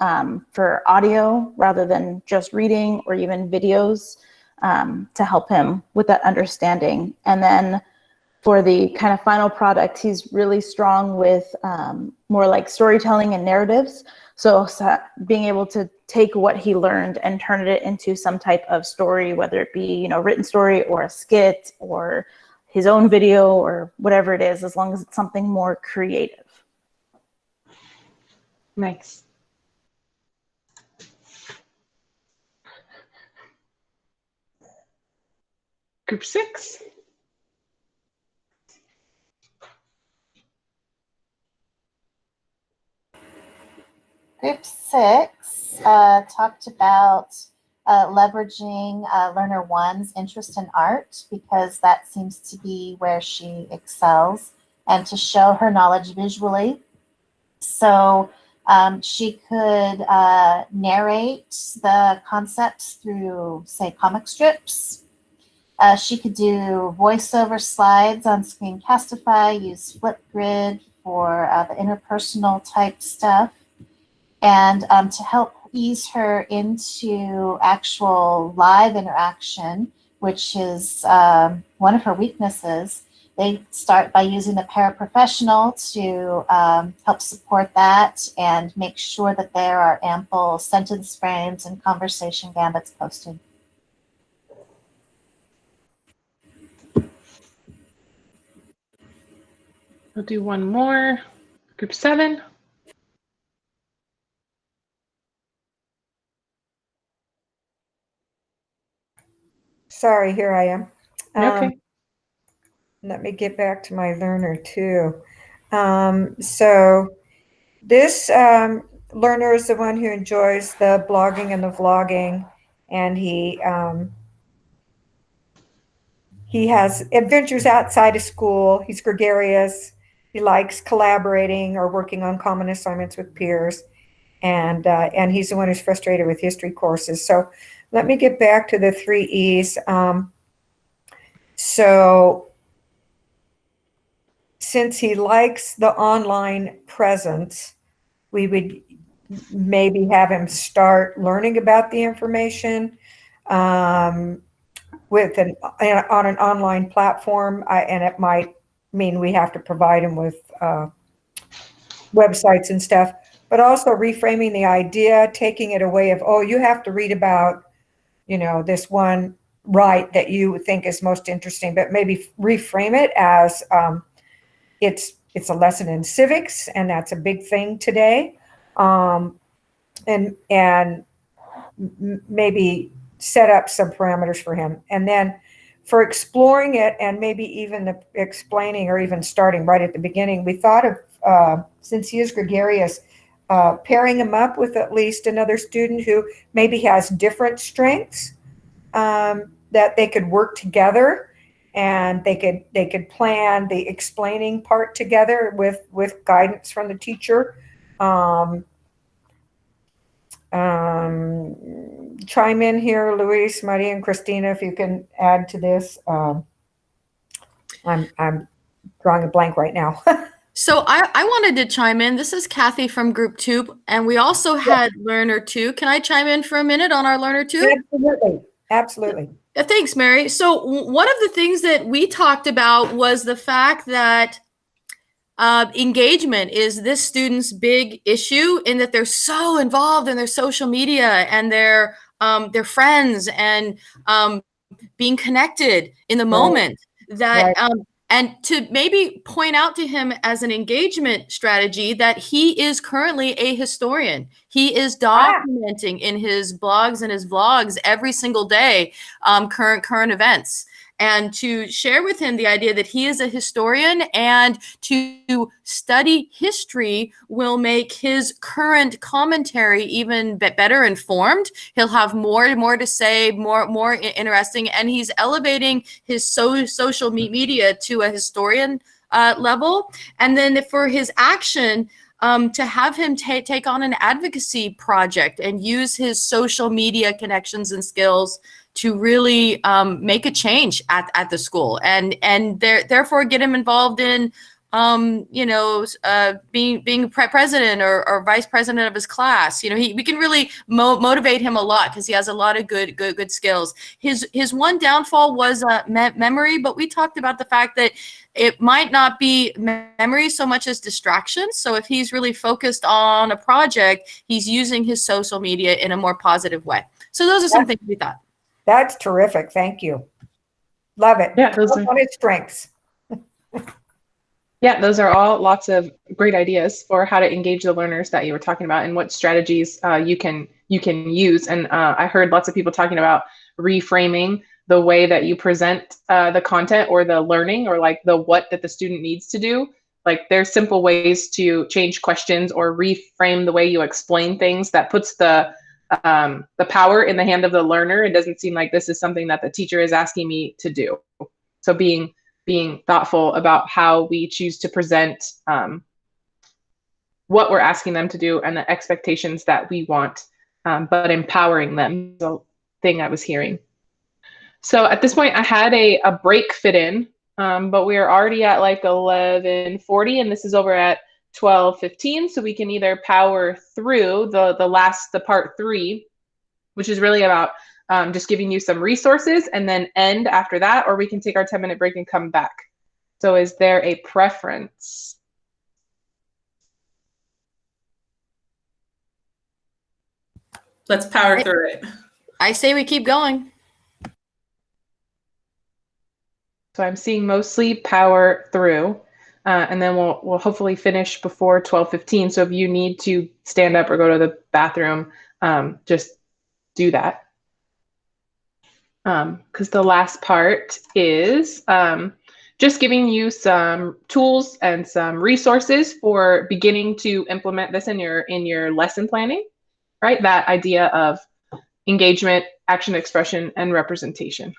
Speaker 9: for audio rather than just reading, or even videos to help him with that understanding. And then for the kind of final product, he's really strong with more like storytelling and narratives. So being able to take what he learned and turn it into some type of story, whether it be, you know, written story or a skit or his own video or whatever it is, as long as it's something more creative.
Speaker 1: Nice. Group 6.
Speaker 6: Group 6 talked about leveraging learner 1's interest in art, because that seems to be where she excels, and to show her knowledge visually. So she could narrate the concepts through, say, comic strips. She could do voiceover slides on Screencastify, use Flipgrid for the interpersonal type stuff. And to help ease her into actual live interaction, which is one of her weaknesses, they start by using a paraprofessional to help support that and make sure that there are ample sentence frames and conversation gambits posted.
Speaker 1: We'll do one more. Group 7.
Speaker 7: Sorry, here I am.
Speaker 1: Okay.
Speaker 7: Let me get back to my learner 2. So this learner is the one who enjoys the blogging and the vlogging, and he has adventures outside of school. He's gregarious. He likes collaborating or working on common assignments with peers, and he's the one who's frustrated with history courses. So let me get back to the 3 E's. So since he likes the online presence, we would maybe have him start learning about the information with on an online platform, and it might mean we have to provide him with websites and stuff, but also reframing the idea, taking it away of, oh, you have to read about, this one right that you think is most interesting, but maybe reframe it as it's a lesson in civics, and that's a big thing today. And maybe set up some parameters for him. And then for exploring it and maybe even explaining or even starting right at the beginning, we thought of, since he is gregarious, pairing him up with at least another student who maybe has different strengths, that they could work together, and they could plan the explaining part together with guidance from the teacher. Chime in here, Luis, Maria, and Christina, if you can add to this. I'm drawing a blank right now.
Speaker 10: So I wanted to chime in. This is Kathy from Group 2, and we also had Learner 2. Can I chime in for a minute on our Learner 2?
Speaker 7: Absolutely.
Speaker 10: Thanks, Mary. So one of the things that we talked about was the fact that engagement is this student's big issue, in that they're so involved in their social media and their friends and being connected in the moment, that and to maybe point out to him as an engagement strategy that he is currently a historian. He is documenting in his blogs and his vlogs every single day current events. And to share with him the idea that he is a historian, and to study history will make his current commentary even better informed. He'll have more to say, more interesting, and he's elevating his social media to a historian level. And then for his action, to have him take on an advocacy project and use his social media connections and skills to really make a change at the school, and therefore get him involved in being president or vice president of his class. We can really motivate him a lot, because he has a lot of good skills. His one downfall was memory, but we talked about the fact that it might not be memory so much as distraction. So if he's really focused on a project, he's using his social media in a more positive way. So those are some things we thought.
Speaker 7: That's terrific. Thank you. Love it.
Speaker 1: Yeah, those are
Speaker 7: on its strengths.
Speaker 1: Yeah, those are all lots of great ideas for how to engage the learners that you were talking about, and what strategies you can use. And I heard lots of people talking about reframing the way that you present the content or the learning, or like the what that the student needs to do. Like, there's simple ways to change questions or reframe the way you explain things that puts the power in the hand of the learner. It doesn't seem like this is something that the teacher is asking me to do. So being thoughtful about how we choose to present what we're asking them to do and the expectations that we want, but empowering them is the thing I was hearing. So at this point, I had a break fit in, but we are already at like 11:40, and this is over at 12:15. So we can either power through the part 3, which is really about just giving you some resources, and then end after that, or we can take our 10-minute break and come back. So is there a preference?
Speaker 8: Let's power through it.
Speaker 10: I say we keep going.
Speaker 1: So I'm seeing mostly power through, and then we'll hopefully finish before 12:15. So if you need to stand up or go to the bathroom, just do that. Because the last part is just giving you some tools and some resources for beginning to implement this in your lesson planning, right? That idea of engagement, action, expression, and representation.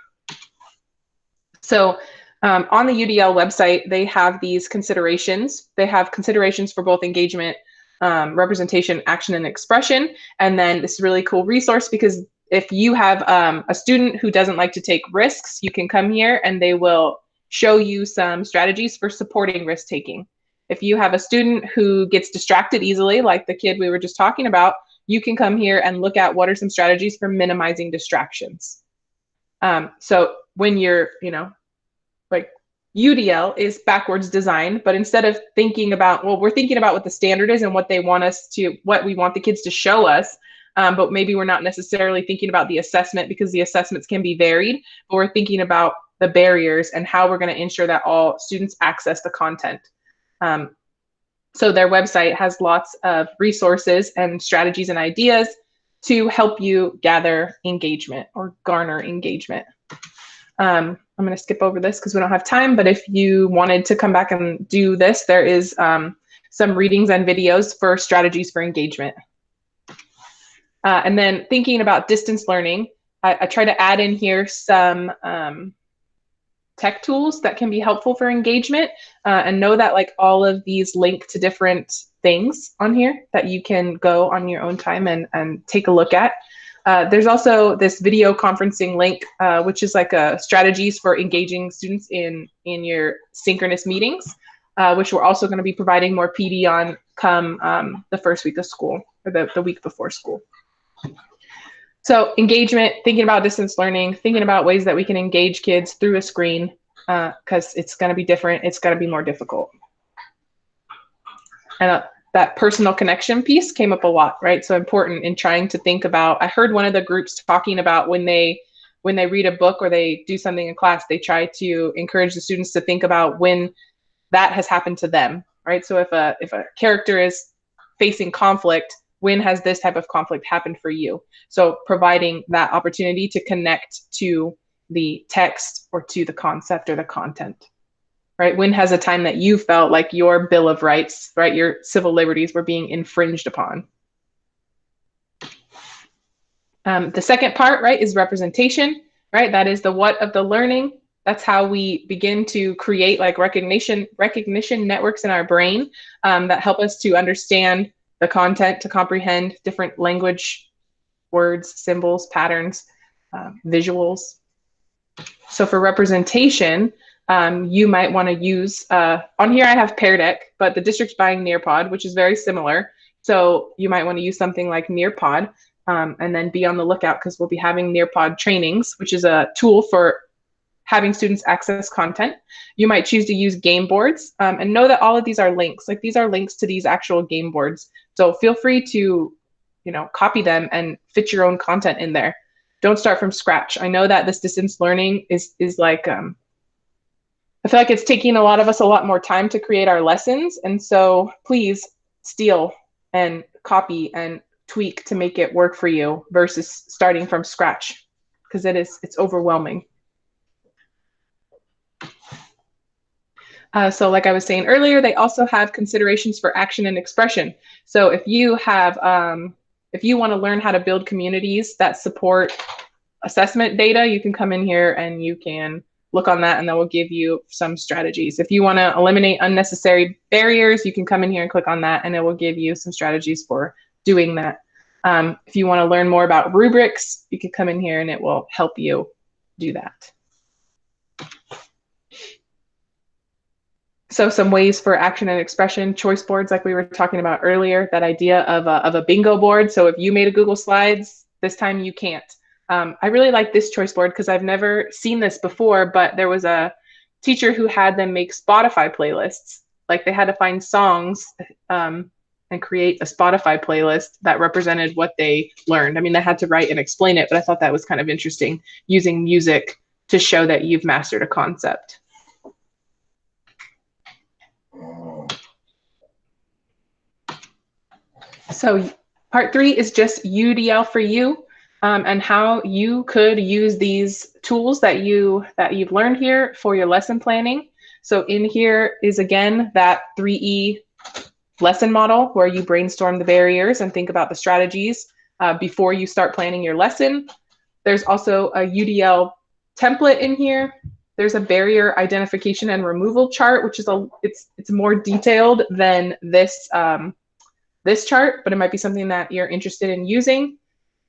Speaker 1: So on the UDL website, they have these considerations. They have considerations for both engagement, representation, action, and expression. And then this is a really cool resource, because if you have a student who doesn't like to take risks, you can come here and they will show you some strategies for supporting risk taking. If you have a student who gets distracted easily, like the kid we were just talking about, you can come here and look at what are some strategies for minimizing distractions. So when you're, like UDL is backwards design, but instead of thinking about, well, we're thinking about what the standard is and what they want us to, what we want the kids to show us, but maybe we're not necessarily thinking about the assessment because the assessments can be varied, but we're thinking about the barriers and how we're going to ensure that all students access the content. So their website has lots of resources and strategies and ideas to help you gather engagement or garner engagement. I'm going to skip over this because we don't have time, but if you wanted to come back and do this, there is some readings and videos for strategies for engagement. And then thinking about distance learning, I try to add in here some tech tools that can be helpful for engagement, and know that like all of these link to different things on here that you can go on your own time and take a look at. There's also this video conferencing link, which is like a strategies for engaging students in your synchronous meetings, which we're also going to be providing more PD on come the first week of school, or the week before school. So engagement, thinking about distance learning, thinking about ways that we can engage kids through a screen, because it's going to be different. It's going to be more difficult. And that personal connection piece came up a lot, right? So important in trying to think about, I heard one of the groups talking about when they read a book or they do something in class, they try to encourage the students to think about when that has happened to them, right? So if a character is facing conflict, when has this type of conflict happened for you? So providing that opportunity to connect to the text or to the concept or the content, right? When has a time that you felt like your Bill of Rights, right, your civil liberties were being infringed upon? The second part, right, is representation, right? That is the what of the learning. That's how we begin to create like recognition networks in our brain that help us to understand the content, to comprehend different language, words, symbols, patterns, visuals. So for representation, you might want to use, on here I have Pear Deck, but the district's buying Nearpod, which is very similar. So you might want to use something like Nearpod, and then be on the lookout because we'll be having Nearpod trainings, which is a tool for having students access content. You might choose to use game boards, and know that all of these are links. Like these are links to these actual game boards. So feel free to, copy them and fit your own content in there. Don't start from scratch. I know that this distance learning is like, I feel like it's taking a lot of us a lot more time to create our lessons. And so please steal and copy and tweak to make it work for you versus starting from scratch, because it's overwhelming. So like I was saying earlier, they also have considerations for action and expression. So if you have, if you want to learn how to build communities that support assessment data, you can come in here and you can look on that, and that will give you some strategies. If you want to eliminate unnecessary barriers, you can come in here and click on that, and it will give you some strategies for doing that. If you want to learn more about rubrics, you can come in here and it will help you do that. So some ways for action and expression, choice boards, like we were talking about earlier, that idea of a bingo board. So if you made a Google Slides, this time you can't. I really like this choice board because I've never seen this before, but there was a teacher who had them make Spotify playlists. Like they had to find songs and create a Spotify playlist that represented what they learned. I mean, they had to write and explain it, but I thought that was kind of interesting, using music to show that you've mastered a concept. So part 3 is just UDL for you, and how you could use these tools that you've learned here for your lesson planning. So in here is again that 3E lesson model where you brainstorm the barriers and think about the strategies before you start planning your lesson. There's also a UDL template in here. There's a barrier identification and removal chart, which is it's more detailed than this this chart, but it might be something that you're interested in using.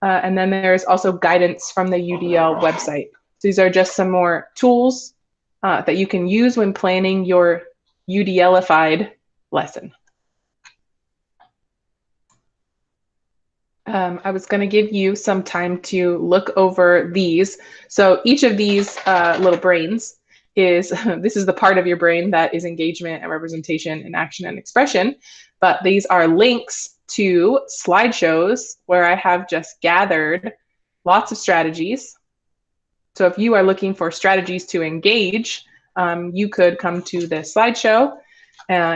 Speaker 1: And then there's also guidance from the UDL website. So these are just some more tools that you can use when planning your UDL-ified lesson. I was going to give you some time to look over these. So each of these little brains is, this is the part of your brain that is engagement and representation and action and expression. But these are links to slideshows where I have just gathered lots of strategies. So if you are looking for strategies to engage, you could come to this slideshow.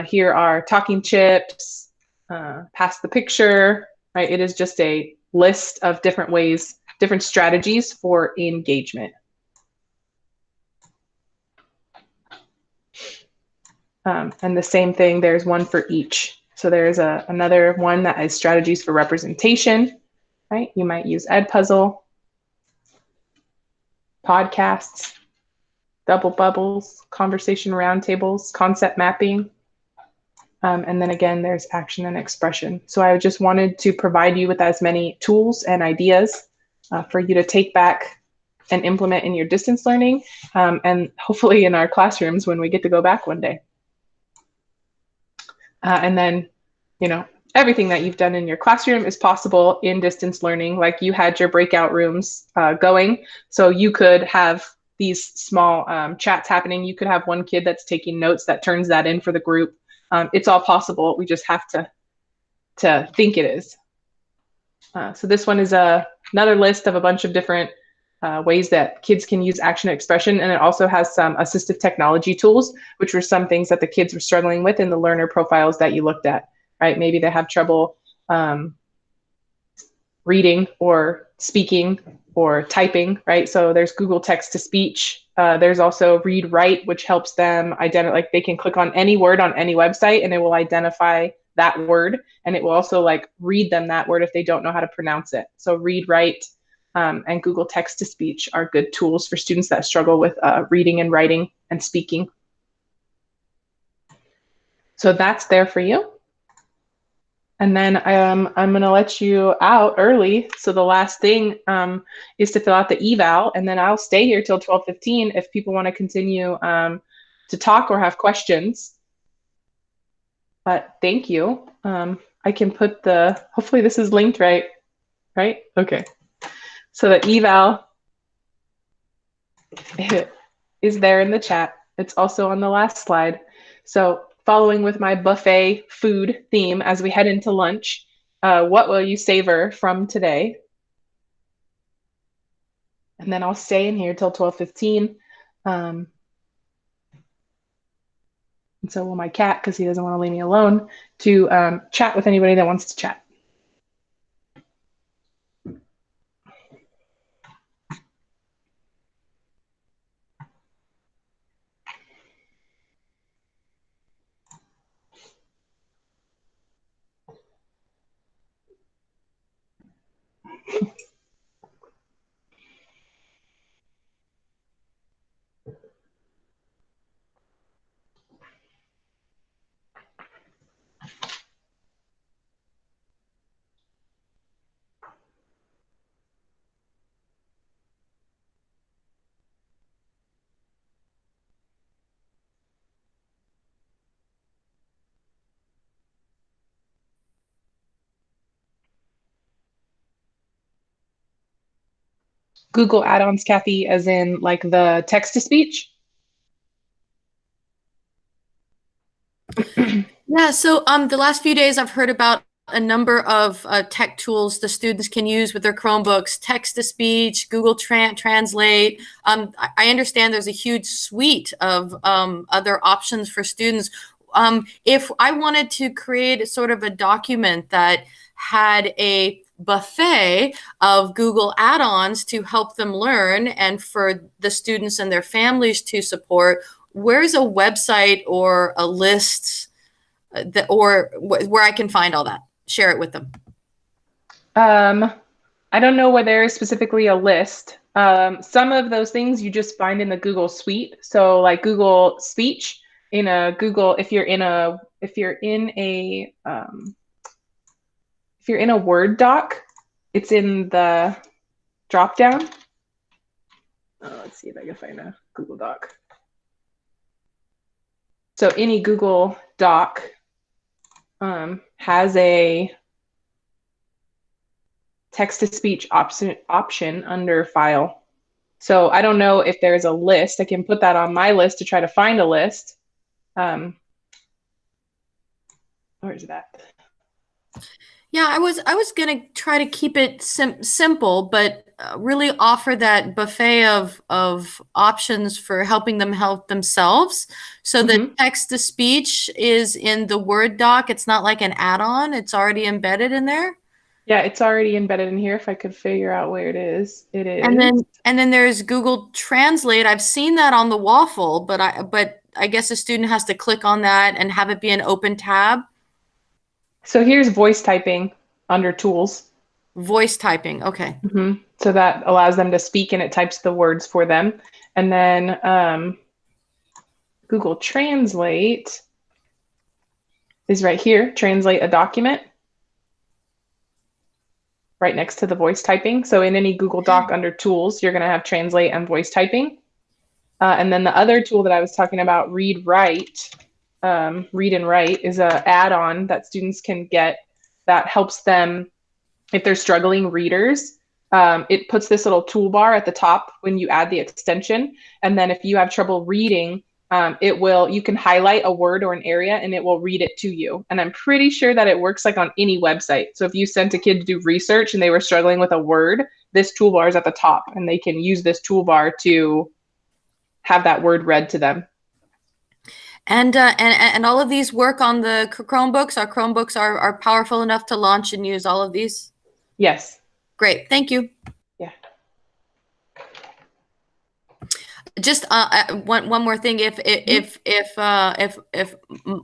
Speaker 1: Here are talking chips, pass the picture, right? It is just a list of different ways, different strategies for engagement. And the same thing, there's one for each. So there's another one that is strategies for representation, right? You might use Edpuzzle, podcasts, double bubbles, conversation roundtables, concept mapping. And then again, there's action and expression. So I just wanted to provide you with as many tools and ideas for you to take back and implement in your distance learning, and hopefully in our classrooms when we get to go back one day. And then, you know, everything that you've done in your classroom is possible in distance learning. Like you had your breakout rooms going, so you could have these small chats happening. You could have one kid that's taking notes that turns that in for the group. It's all possible. We just have to think it is. So this one is another list of a bunch of different ways that kids can use action and expression. And it also has some assistive technology tools, which were some things that the kids were struggling with in the learner profiles that you looked at, right? Maybe they have trouble reading or speaking or typing, right? So there's Google text to speech. There's also read write, which helps them identify, like they can click on any word on any website and it will identify that word. And it will also like read them that word if they don't know how to pronounce it. So read write and Google text to speech are good tools for students that struggle with reading and writing and speaking. So that's there for you. And then I'm going to let you out early. So the last thing is to fill out the eval, and then I'll stay here till 12:15 if people want to continue to talk or have questions. But thank you. I can put hopefully this is linked right? Okay. So the eval is there in the chat. It's also on the last slide. So following with my buffet food theme as we head into lunch, what will you savor from today? And then I'll stay in here till 12:15. And so will my cat, because he doesn't want to leave me alone, to chat with anybody that wants to chat. Google add-ons, Kathy, as in like the text-to-speech?
Speaker 10: Yeah, so the last few days I've heard about a number of tech tools the students can use with their Chromebooks, text-to-speech, Google Translate. I understand there's a huge suite of other options for students. If I wanted to create sort of a document that had a buffet of Google add-ons to help them learn and for the students and their families to support, where's a website or a list where I can find all that? Share it with them.
Speaker 1: I don't know where there is specifically a list. Some of those things you just find in the Google suite. So like Google Speech in a Google, if you're in a Word doc, it's in the drop down. Let's see if I can find a Google Doc. So any Google Doc, has a text-to-speech option under File. So I don't know if there's a list. I can put that on my list to try to find a list. Where is that?
Speaker 10: Yeah, I was gonna try to keep it simple, but really offer that buffet of options for helping them help themselves. So the text to speech is in the Word doc. It's not like an add-on. It's already embedded in there.
Speaker 1: Yeah, it's already embedded in here. If I could figure out where it is, it is.
Speaker 10: And then there's Google Translate. I've seen that on the waffle, but I guess a student has to click on that and have it be an open tab.
Speaker 1: So here's voice typing under tools.
Speaker 10: Voice typing, okay.
Speaker 1: So that allows them to speak and it types the words for them. And then Google Translate is right here, translate a document, right next to the voice typing. So in any Google Doc under tools, you're gonna have translate and voice typing. And then the other tool that I was talking about, read and write, is a add-on that students can get that helps them if they're struggling readers. It puts this little toolbar at the top when you add the extension. And then if you have trouble reading, you can highlight a word or an area and it will read it to you. And I'm pretty sure that it works like on any website. So if you sent a kid to do research and they were struggling with a word, this toolbar is at the top and they can use this toolbar to have that word read to them.
Speaker 10: And all of these work on the Chromebooks. Our Chromebooks are powerful enough to launch and use all of these?
Speaker 1: Yes.
Speaker 10: Great, thank you.
Speaker 1: Yeah.
Speaker 10: Just one more thing. If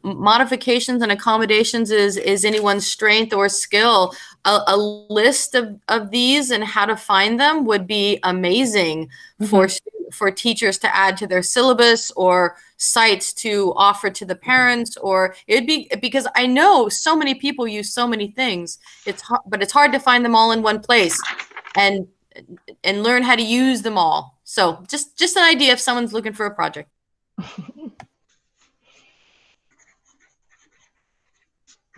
Speaker 10: modifications and accommodations is anyone's strength or skill, a list of these and how to find them would be amazing for teachers to add to their syllabus or sites to offer to the parents. Or it'd be, because I know so many people use so many things. But it's hard to find them all in one place and learn how to use them all. So just an idea if someone's looking for a project.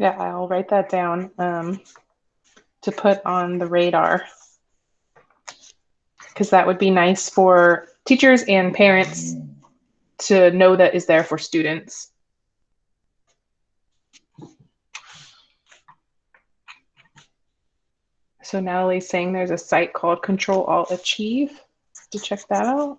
Speaker 1: Yeah, I'll write that down to put on the radar, because that would be nice for teachers and parents to know that is there for students. So Natalie's saying there's a site called Control-Alt-Achieve to check that out.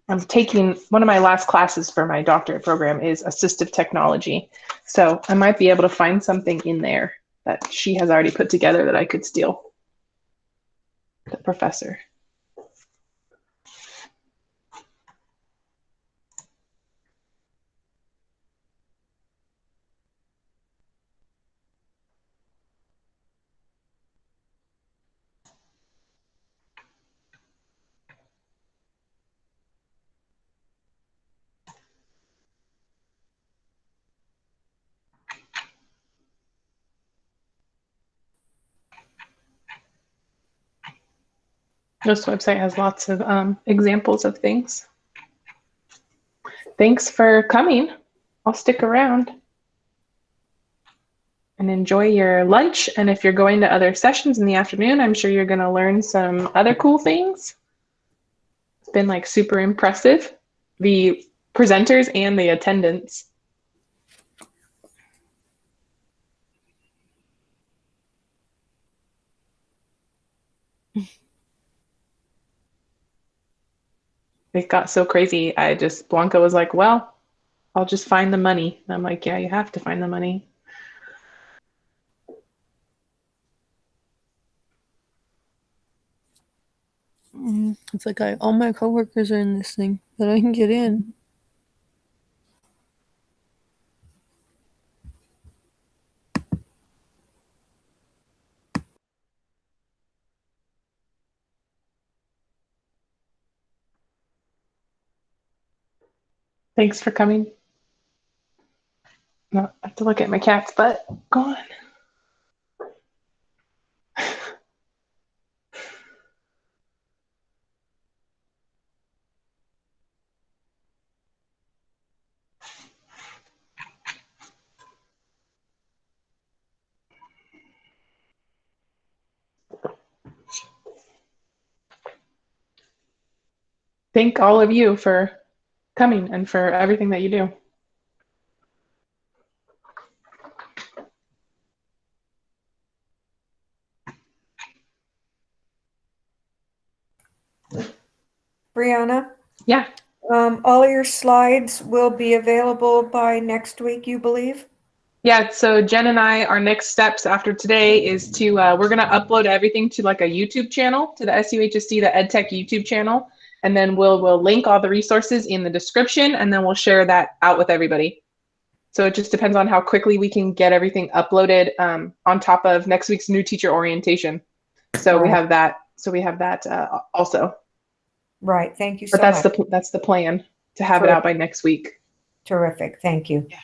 Speaker 1: I'm taking one of my last classes for my doctorate program is assistive technology. So I might be able to find something in there that she has already put together that I could steal. The professor. This website has lots of examples of things. Thanks for coming. I'll stick around and enjoy your lunch. And if you're going to other sessions in the afternoon, I'm sure you're going to learn some other cool things. It's been like super impressive, the presenters and the attendance. It got so crazy. Blanca was like, well, I'll just find the money. And I'm like, yeah, you have to find the money.
Speaker 11: It's like all my coworkers are in this thing, but I can get in.
Speaker 1: Thanks for coming. No, I have to look at my cat's butt. Go on. thank all of you for coming and for everything that you do.
Speaker 7: Brianna,
Speaker 1: Yeah.
Speaker 7: all of your slides will be available by next week, you believe?
Speaker 1: Yeah, so Jen and I, our next steps after today is to, we're going to upload everything to like a YouTube channel, to the SUHSD, the EdTech YouTube channel. And then we'll link all the resources in the description, and then we'll share that out with everybody. So it just depends on how quickly we can get everything uploaded on top of next week's new teacher orientation. So
Speaker 7: Right.
Speaker 1: we have that. So we have that also.
Speaker 7: Right. Thank you so
Speaker 1: But
Speaker 7: much.
Speaker 1: that's the plan, to have it out by next week.
Speaker 7: Terrific. Thank you.
Speaker 1: Yeah.